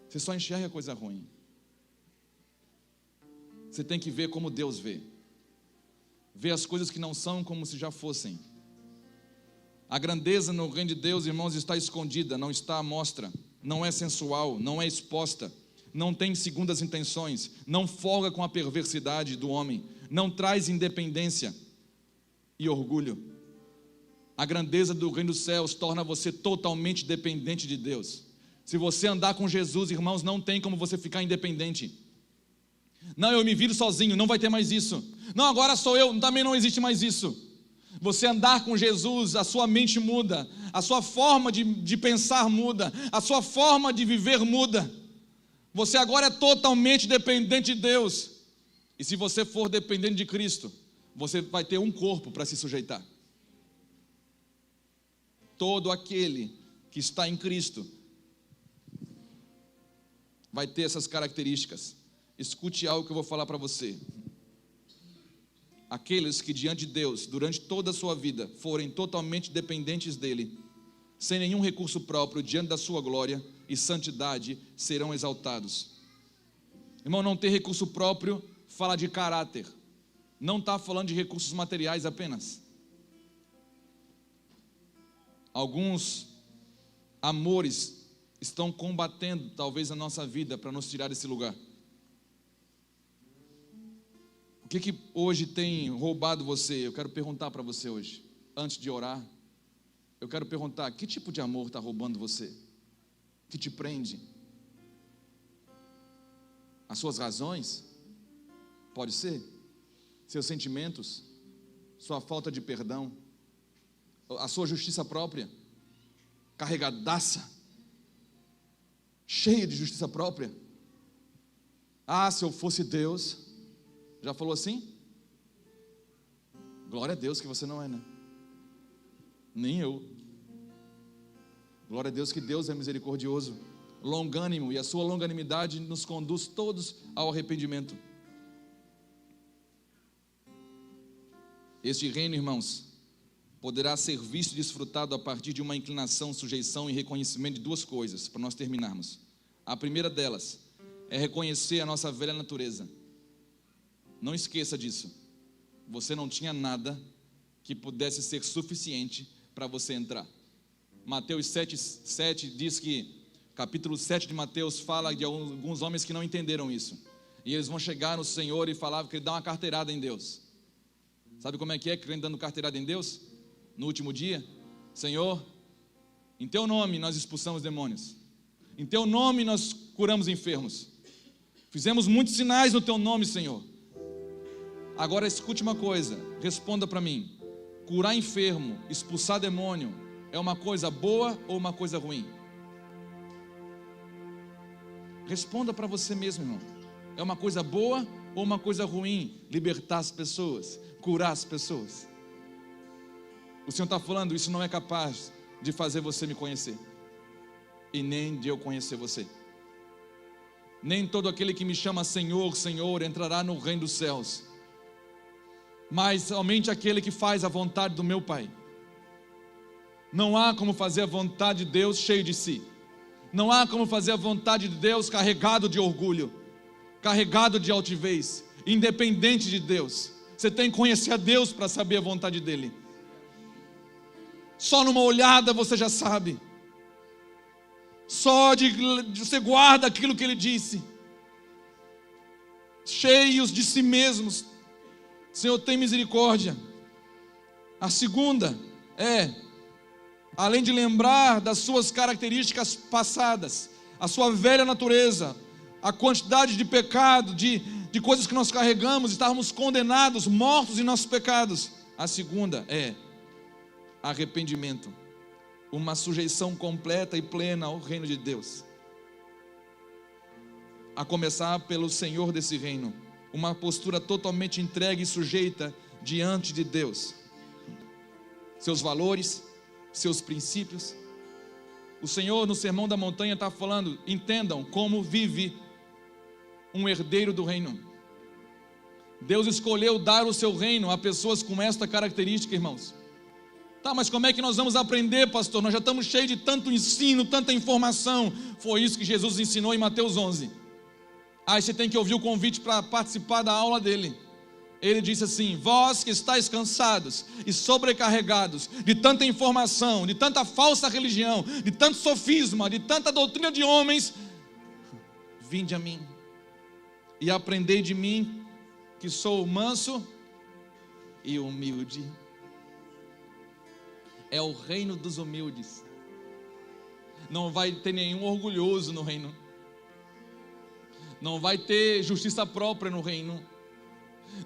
Você só enxerga coisa ruim. Você tem que ver como Deus vê. Ver as coisas que não são como se já fossem. A grandeza no reino de Deus, irmãos, está escondida, não está à mostra, não é sensual, não é exposta, não tem segundas intenções, não folga com a perversidade do homem, não traz independência e orgulho. A grandeza do reino dos céus torna você totalmente dependente de Deus. Se você andar com Jesus, irmãos, não tem como você ficar independente. Não, eu me viro sozinho, não vai ter mais isso. Não, agora sou eu, também não existe mais isso. Você andar com Jesus, a sua mente muda, a sua forma de pensar muda, a sua forma de viver muda. Você agora é totalmente dependente de Deus. E se você for dependente de Cristo, você vai ter um corpo para se sujeitar. Todo aquele que está em Cristo vai ter essas características. Escute algo que eu vou falar para você. Aqueles que diante de Deus, durante toda a sua vida, forem totalmente dependentes dEle, sem nenhum recurso próprio, diante da sua glória e santidade, serão exaltados. Irmão, não ter recurso próprio fala de caráter. Não está falando de recursos materiais apenas. Alguns amores estão combatendo talvez a nossa vida para nos tirar desse lugar. O que hoje tem roubado você? Eu quero perguntar para você hoje, antes de orar. Eu quero perguntar, que tipo de amor está roubando você? Que te prende? As suas razões? Pode ser? Seus sentimentos? Sua falta de perdão? A sua justiça própria? Carregadaça? Cheia de justiça própria? Ah, se eu fosse Deus... Já falou assim? Glória a Deus que você não é, né? Nem eu. Glória a Deus que Deus é misericordioso, longânimo, e a sua longanimidade nos conduz todos ao arrependimento. Este reino, irmãos, poderá ser visto e desfrutado a partir de uma inclinação, sujeição e reconhecimento de duas coisas, para nós terminarmos. A primeira delas é reconhecer a nossa velha natureza. Não esqueça disso. Você não tinha nada que pudesse ser suficiente para você entrar. Mateus 7 diz que, capítulo 7 de Mateus fala de alguns homens que não entenderam isso. E eles vão chegar no Senhor e falar que ele dá uma carteirada em Deus. Sabe como é crente dando carteirada em Deus? No último dia, Senhor, em teu nome nós expulsamos demônios. Em teu nome nós curamos enfermos. Fizemos muitos sinais no teu nome, Senhor. Agora escute uma coisa, responda para mim. Curar enfermo, expulsar demônio, é uma coisa boa ou uma coisa ruim? Responda para você mesmo, irmão. É uma coisa boa ou uma coisa ruim? Libertar as pessoas, curar as pessoas. O Senhor está falando, isso não é capaz de fazer você me conhecer, e nem de eu conhecer você. Nem todo aquele que me chama Senhor, Senhor, entrará no reino dos céus, mas somente aquele que faz a vontade do meu Pai. Não há como fazer a vontade de Deus cheio de si. Não há como fazer a vontade de Deus carregado de orgulho, carregado de altivez, independente de Deus. Você tem que conhecer a Deus para saber a vontade dEle. Só numa olhada você já sabe. Só você guarda aquilo que Ele disse. Cheios de si mesmos, Senhor, tem misericórdia. A segunda é, além de lembrar das suas características passadas, a sua velha natureza, a quantidade de pecado, de de coisas que nós carregamos, estávamos condenados, mortos em nossos pecados. A segunda é arrependimento, uma sujeição completa e plena ao reino de Deus, a começar pelo Senhor desse reino, uma postura totalmente entregue e sujeita diante de Deus, seus valores, seus princípios. O Senhor no Sermão da Montanha está falando: entendam como vive um herdeiro do reino. Deus escolheu dar o seu reino a pessoas com esta característica, irmãos. Tá, mas como é que nós vamos aprender, pastor? Nós já estamos cheios de tanto ensino, tanta informação. Foi isso que Jesus ensinou em Mateus 11. Aí você tem que ouvir o convite para participar da aula dele. Ele disse assim: vós que estáis cansados e sobrecarregados de tanta informação, de tanta falsa religião, de tanto sofisma, de tanta doutrina de homens, vinde a mim e aprendei de mim, que sou manso e humilde. É o reino dos humildes. Não vai ter nenhum orgulhoso no reino. Não vai ter justiça própria no reino.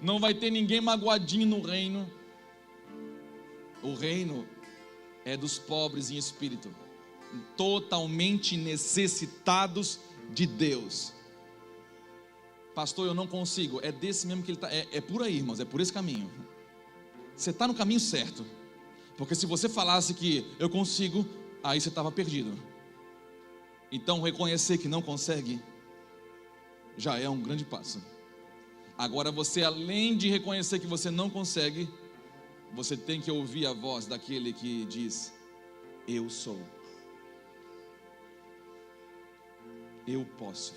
Não vai ter ninguém magoadinho no reino. O reino é dos pobres em espírito, totalmente necessitados de Deus. Pastor, eu não consigo. É desse mesmo que ele está. É por aí, irmãos, é por esse caminho. Você está no caminho certo. Porque se você falasse que eu consigo, aí você estava perdido. Então reconhecer que não consegue já é um grande passo. Agora você, além de reconhecer que você não consegue, você tem que ouvir a voz daquele que diz: eu sou, eu posso,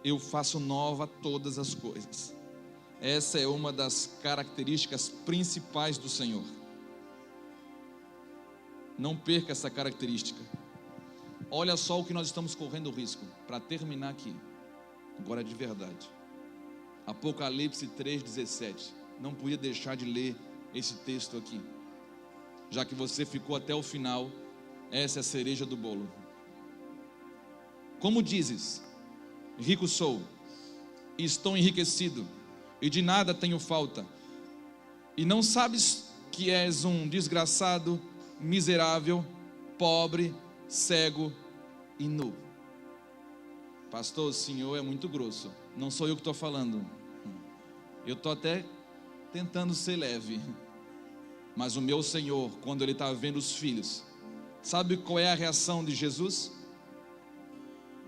eu faço nova todas as coisas. Essa é uma das características principais do Senhor. Não perca essa característica. Olha só o que nós estamos correndo risco, para terminar aqui, agora de verdade. Apocalipse 3,17. Não podia deixar de ler esse texto aqui, já que você ficou até o final. Essa é a cereja do bolo. Como dizes: rico sou, e estou enriquecido, e de nada tenho falta, e não sabes que és um desgraçado, miserável, pobre, cego e nu. Pastor, o senhor é muito grosso. Não sou eu que estou falando. Eu estou até tentando ser leve. Mas o meu Senhor, quando Ele está vendo os filhos, sabe qual é a reação de Jesus?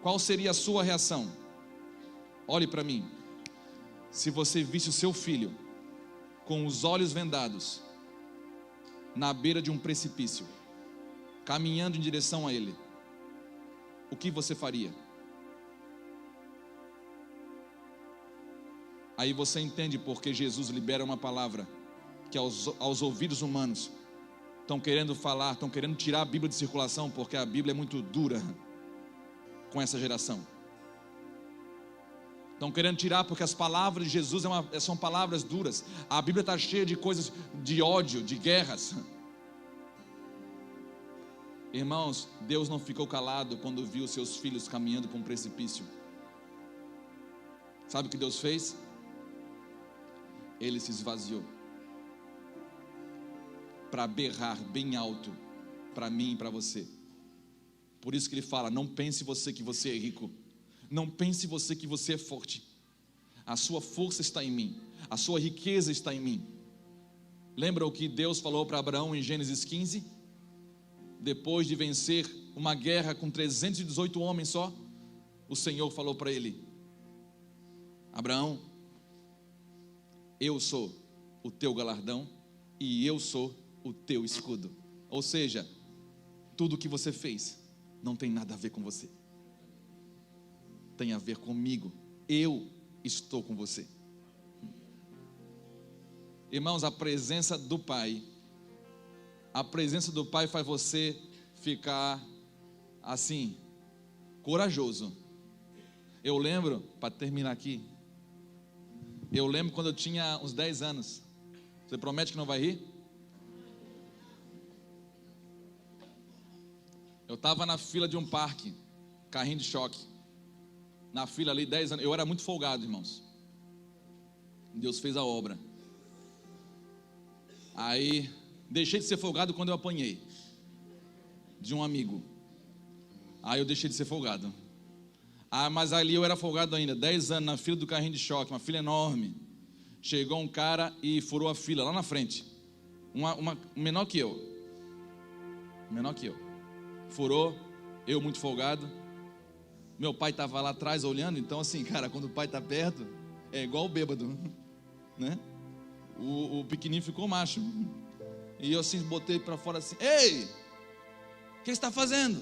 Qual seria a sua reação? Olhe para mim. Se você visse o seu filho com os olhos vendados, na beira de um precipício, caminhando em direção a ele, o que você faria? Aí você entende porque Jesus libera uma palavra que aos ouvidos humanos estão querendo falar, estão querendo tirar a Bíblia de circulação, porque a Bíblia é muito dura com essa geração. Estão querendo tirar porque as palavras de Jesus são palavras duras. A Bíblia está cheia de coisas de ódio, de guerras. Irmãos, Deus não ficou calado quando viu seus filhos caminhando para um precipício. Sabe o que Deus fez? Ele se esvaziou para berrar bem alto para mim e para você. Por isso que Ele fala: não pense você que você é rico, não pense você que você é forte. A sua força está em mim, a sua riqueza está em mim. Lembra o que Deus falou para Abraão em Gênesis 15? Depois de vencer uma guerra com 318 homens só, o Senhor falou para ele: Abraão, eu sou o teu galardão e eu sou o teu escudo. Ou seja, tudo o que você fez não tem nada a ver com você, tem a ver comigo. Eu estou com você. Irmãos, a presença do Pai faz você ficar assim, corajoso. Eu lembro, para terminar aqui, eu lembro quando eu tinha uns 10 anos. Você promete que não vai rir? Eu estava na fila de um parque, carrinho de choque. na fila ali, 10 anos. Eu era muito folgado, irmãos. Deus fez a obra. Aí, deixei de ser folgado quando eu apanhei de um amigo. Aí eu deixei de ser folgado. Mas ali eu era folgado ainda, 10 anos na fila do carrinho de choque, uma fila enorme. Chegou um cara e furou a fila lá na frente. Menor que eu. Furou, eu muito folgado. Meu pai estava lá atrás olhando. Então assim, cara, quando o pai está perto, é igual o bêbado, né? O pequenininho ficou macho. E eu assim, botei para fora assim: ei, o que você está fazendo?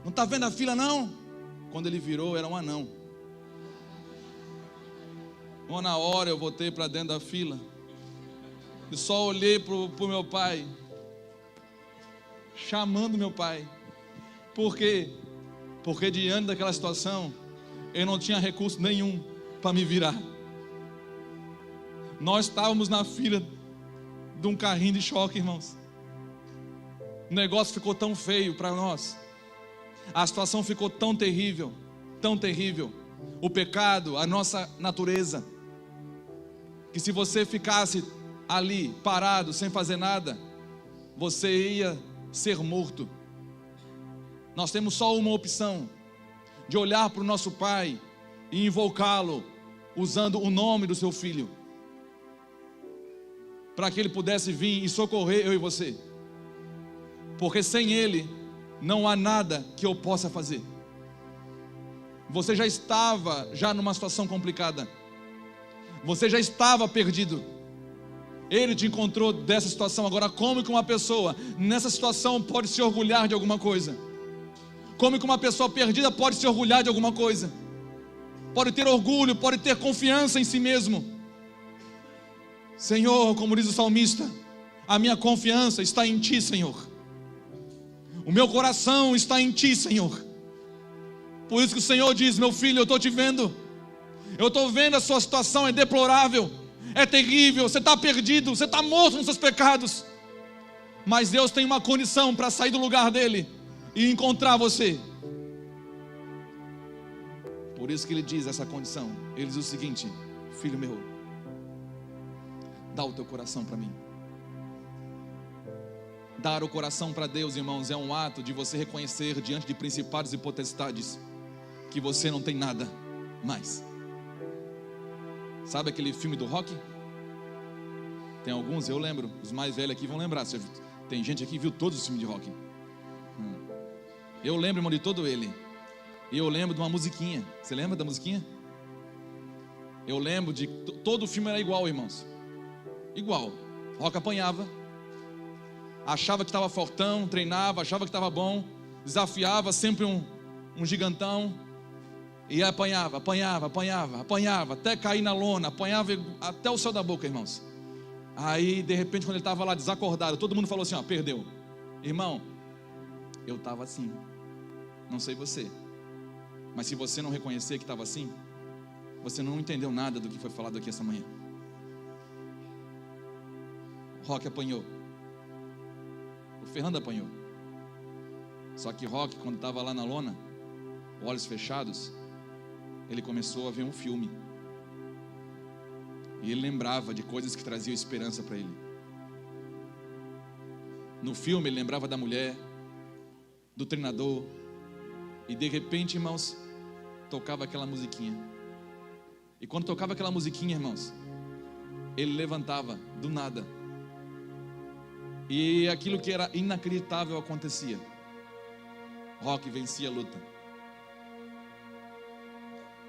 Não está vendo a fila não? Quando ele virou, era um anão. Na hora eu voltei para dentro da fila e só olhei para o meu pai, chamando meu pai. Por quê? Porque diante daquela situação eu não tinha recurso nenhum para me virar. Nós estávamos na fila de um carrinho de choque, irmãos. O negócio ficou tão feio para nós. A situação ficou tão terrível, tão terrível. O pecado, a nossa natureza, que se você ficasse ali parado, sem fazer nada, você ia ser morto. Nós temos só uma opção: de olhar para o nosso Pai e invocá-lo, usando o nome do seu Filho, para que Ele pudesse vir e socorrer eu e você. Porque sem Ele, não há nada que eu possa fazer. Você já estava numa situação complicada. Você já estava perdido. Ele te encontrou dessa situação. Agora, como que uma pessoa nessa situação pode se orgulhar de alguma coisa? Como que uma pessoa perdida pode se orgulhar de alguma coisa? Pode ter orgulho, pode ter confiança em si mesmo. Senhor, como diz o salmista, a minha confiança está em Ti, Senhor. O meu coração está em Ti, Senhor. Por isso que o Senhor diz: meu filho, eu estou te vendo. Eu estou vendo a sua situação, é deplorável, é terrível, você está perdido, você está morto nos seus pecados. Mas Deus tem uma condição para sair do lugar dele e encontrar você. Por isso que Ele diz essa condição. Ele diz o seguinte: filho meu, dá o teu coração para mim. Dar o coração para Deus, irmãos, é um ato de você reconhecer diante de principados e potestades que você não tem nada mais. Sabe aquele filme do Rocky? Tem alguns, eu lembro, os mais velhos aqui vão lembrar. Tem gente aqui que viu todos os filmes de Rocky. Eu lembro, irmão, de todo ele. E eu lembro de uma musiquinha. Você lembra da musiquinha? Eu lembro de... Todo o filme era igual, irmãos. Igual. Rocky apanhava, achava que estava fortão, treinava, achava que estava bom, desafiava sempre um gigantão, e apanhava, até cair na lona, apanhava até o céu da boca, irmãos. Aí de repente, quando ele estava lá desacordado, todo mundo falou assim: ó, perdeu. Irmão, eu estava assim, não sei você, mas se você não reconhecer que estava assim, você não entendeu nada do que foi falado aqui essa manhã. Rocky apanhou, o Fernando apanhou. Só que Rocky, quando estava lá na lona, olhos fechados, ele começou a ver um filme. E ele lembrava de coisas que traziam esperança para ele. No filme ele lembrava da mulher, do treinador. E de repente, irmãos, tocava aquela musiquinha. E quando tocava aquela musiquinha, irmãos, ele levantava do nada. E aquilo que era inacreditável acontecia. Rocky vencia a luta.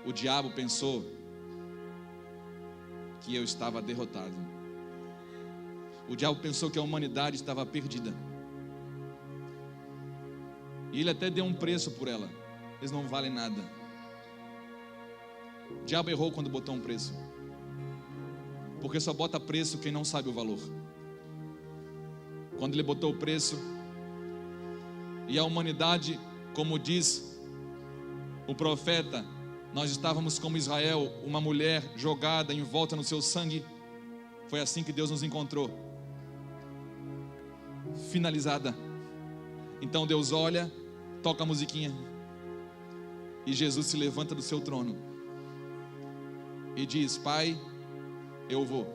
O diabo pensou que eu estava derrotado. O diabo pensou que a humanidade estava perdida. E ele até deu um preço por ela. Eles não valem nada. O diabo errou quando botou um preço. Porque só bota preço quem não sabe o valor. Quando ele botou o preço, e a humanidade, como diz o profeta, nós estávamos como Israel, uma mulher jogada em volta no seu sangue. Foi assim que Deus nos encontrou. Finalizada. Então Deus olha, toca a musiquinha. E Jesus se levanta do seu trono e diz: Pai, eu vou.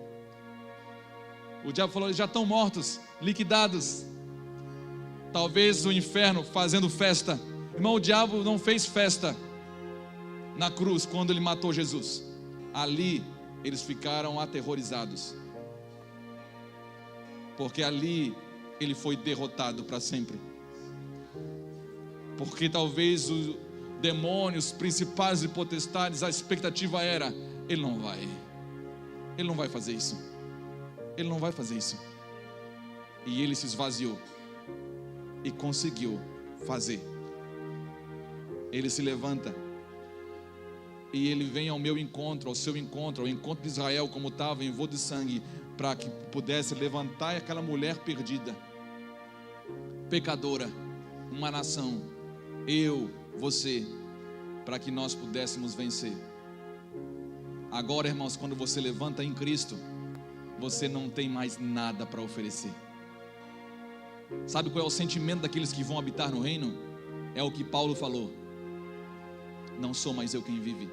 O diabo falou: eles já estão mortos, liquidados. Talvez o inferno fazendo festa. Irmão, o diabo não fez festa na cruz quando ele matou Jesus. Ali eles ficaram aterrorizados, porque ali ele foi derrotado para sempre. Porque talvez os demônios, principais e potestades, a expectativa era: ele não vai fazer isso, ele não vai fazer isso. E ele se esvaziou e conseguiu fazer. Ele se levanta e ele vem ao meu encontro, ao seu encontro, ao encontro de Israel, como estava em voo de sangue, para que pudesse levantar aquela mulher perdida, pecadora, uma nação, eu, você, para que nós pudéssemos vencer. Agora, irmãos, quando você levanta em Cristo, você não tem mais nada para oferecer. Sabe qual é o sentimento daqueles que vão habitar no reino? É o que Paulo falou: não sou mais eu quem vive,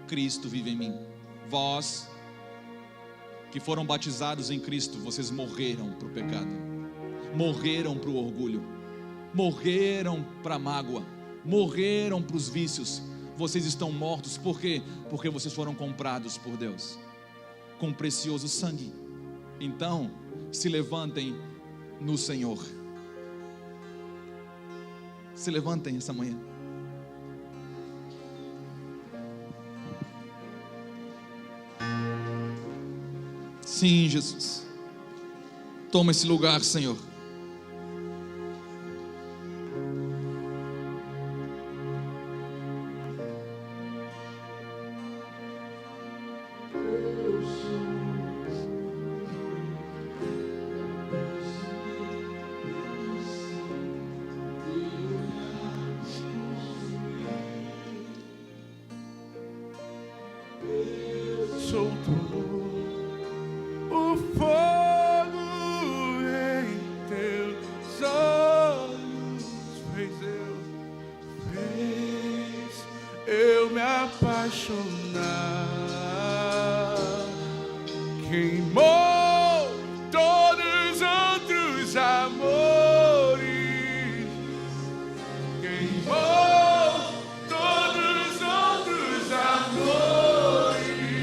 Cristo vive em mim. Vós que foram batizados em Cristo, vocês morreram para o pecado, morreram para o orgulho, morreram para a mágoa, morreram para os vícios. Vocês estão mortos, por quê? Porque vocês foram comprados por Deus com precioso sangue. Então, se levantem no Senhor. Se levantem essa manhã. Sim, Jesus. Toma esse lugar, Senhor.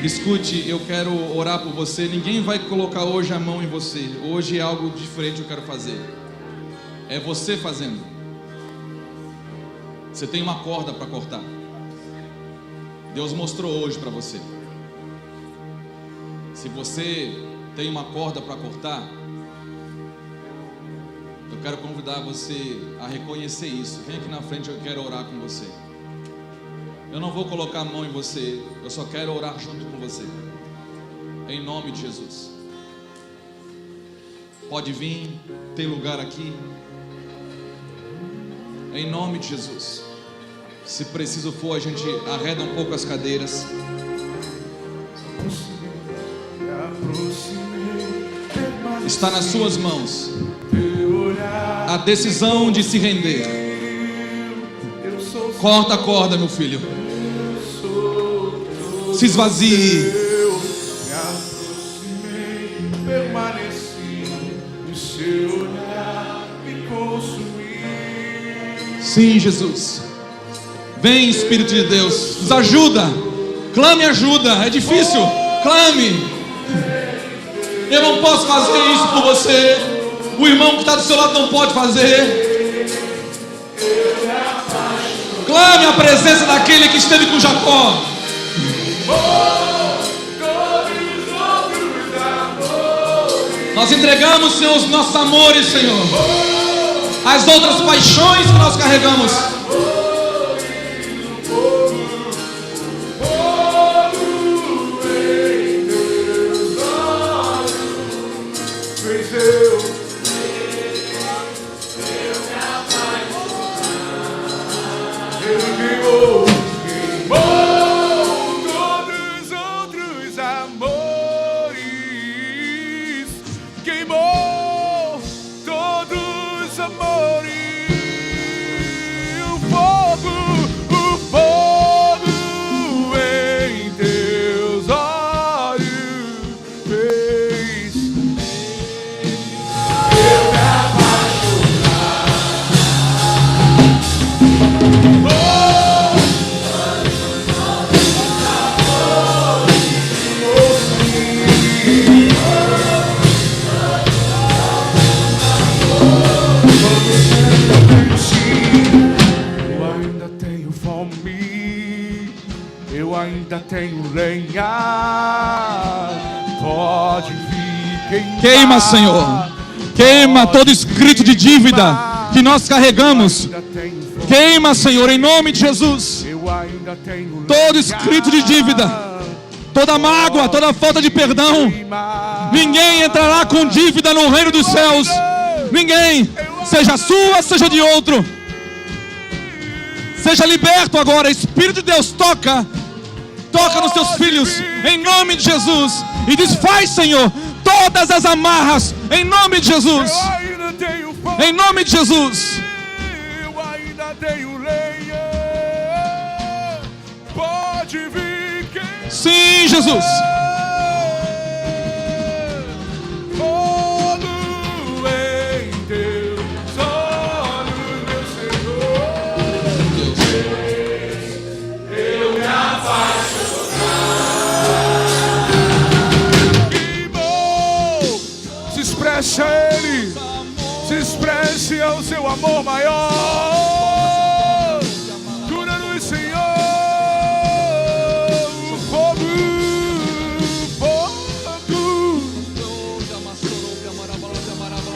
Escute, eu quero orar por você. Ninguém vai colocar hoje a mão em você. Hoje é algo diferente que eu quero fazer. É você fazendo. Você tem uma corda para cortar. Deus mostrou hoje para você. Se você tem uma corda para cortar, eu quero convidar você a reconhecer isso. Vem aqui na frente, eu quero orar com você. Eu não vou colocar a mão em você, eu só quero orar junto com você, em nome de Jesus. Pode vir, tem lugar aqui, em nome de Jesus. Se preciso for, a gente arreda um pouco as cadeiras. Está nas suas mãos a decisão de se render. Corta a corda, meu filho. Se esvazie. Eu me aproximei, permaneci, o seu olhar me consumiu. Sim, Jesus. Vem, Espírito de Deus, nos ajuda. Clame ajuda, é difícil. Clame. Eu não posso fazer isso por você. O irmão que está do seu lado não pode fazer. Clame a presença daquele que esteve com Jacó. Nós entregamos, Senhor, os nossos amores, Senhor, as outras paixões que nós carregamos. tenho fome, eu ainda tenho lenha. Pode vir queimar. Queima, Senhor. Queima todo escrito de dívida que nós carregamos. Queima, Senhor, em nome de Jesus. Todo escrito de dívida, toda mágoa, toda falta de perdão. Ninguém entrará com dívida no reino dos céus. Ninguém, seja sua, seja de outro. Seja liberto agora. Espírito de Deus, toca nos teus filhos, em nome de Jesus. E desfaz, Senhor, todas as amarras, em nome de Jesus. Em nome de Jesus. Eu ainda tenho lenha. Pode vir quem. Sim, Jesus. Todo em Deus, olhos, meu Senhor. Eu me apaixonei. Queimou. Se expresse a Ele. Se expresse ao seu amor maior. Cura-nos, Senhor. Fogo, fogo.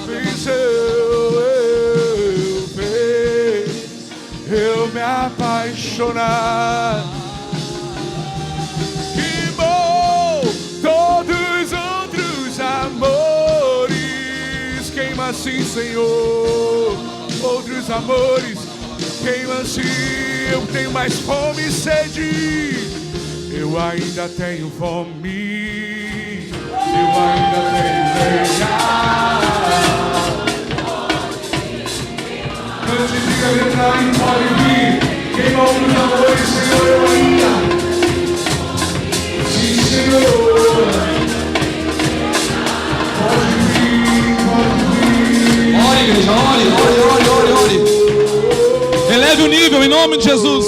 Venceu, eu me apaixonar. Queimou todos os outros amores. Queima assim, Senhor, outros amores. Queima assim. Eu tenho mais fome e sede. Eu ainda tenho fome. Eu ainda tenho sede. Antes de eu entrar em pode vir. Queima outros amores, Senhor, eu ainda. Sim, Senhor. Pode vir, pode vir. Ore, igreja, ore. Eleve o nível em nome de Jesus.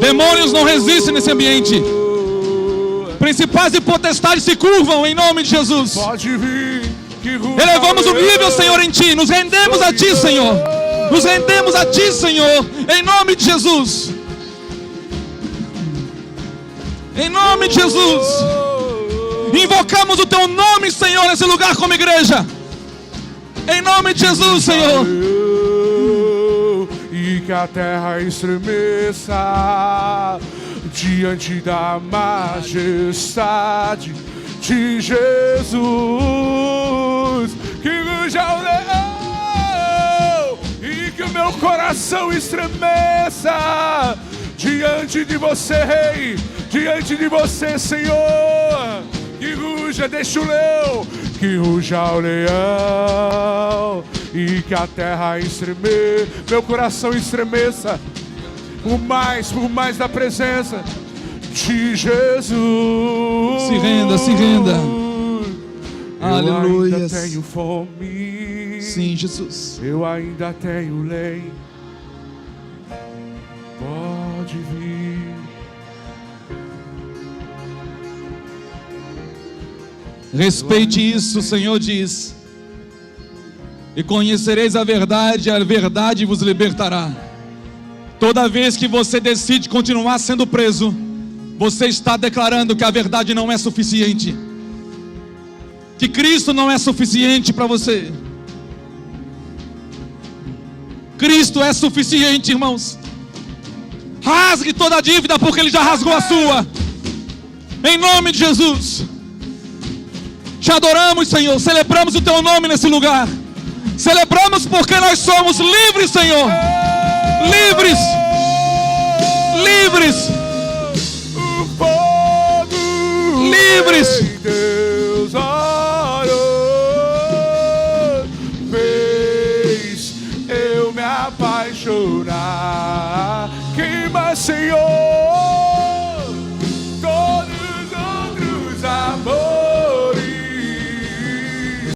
Demônios não resistem nesse ambiente. Principais e potestades se curvam em nome de Jesus. Pode vir. Elevamos o nível, Senhor, em Ti. Nos rendemos a Ti, Senhor. Nos rendemos a Ti, Senhor, em nome de Jesus. Em nome de Jesus. Invocamos o Teu nome, Senhor, nesse lugar como igreja. Em nome de Jesus, Senhor. E que a terra estremeça diante da majestade de Jesus. Que ruja o leão e que o meu coração estremeça diante de você, Rei, diante de você, Senhor. Que ruja, deixa o leão, que ruja o leão e que a terra estremeça, meu coração estremeça por mais da presença de Jesus. Se renda, se renda. Aleluia. Eu ainda tenho fome. Sim, Jesus. Eu ainda tenho lenha. Pode vir. Respeite isso, o Senhor diz. E conhecereis a verdade vos libertará. Toda vez que você decide continuar sendo preso, você está declarando que a verdade não é suficiente, que Cristo não é suficiente para você. Cristo é suficiente, irmãos. Rasgue toda a dívida, porque Ele já rasgou a sua. Em nome de Jesus. Te adoramos, Senhor. Celebramos o Teu nome nesse lugar. Celebramos porque nós somos livres, Senhor. Livres. Livres. Livres. Deus olhou, fez eu me apaixonar. Queima, Senhor.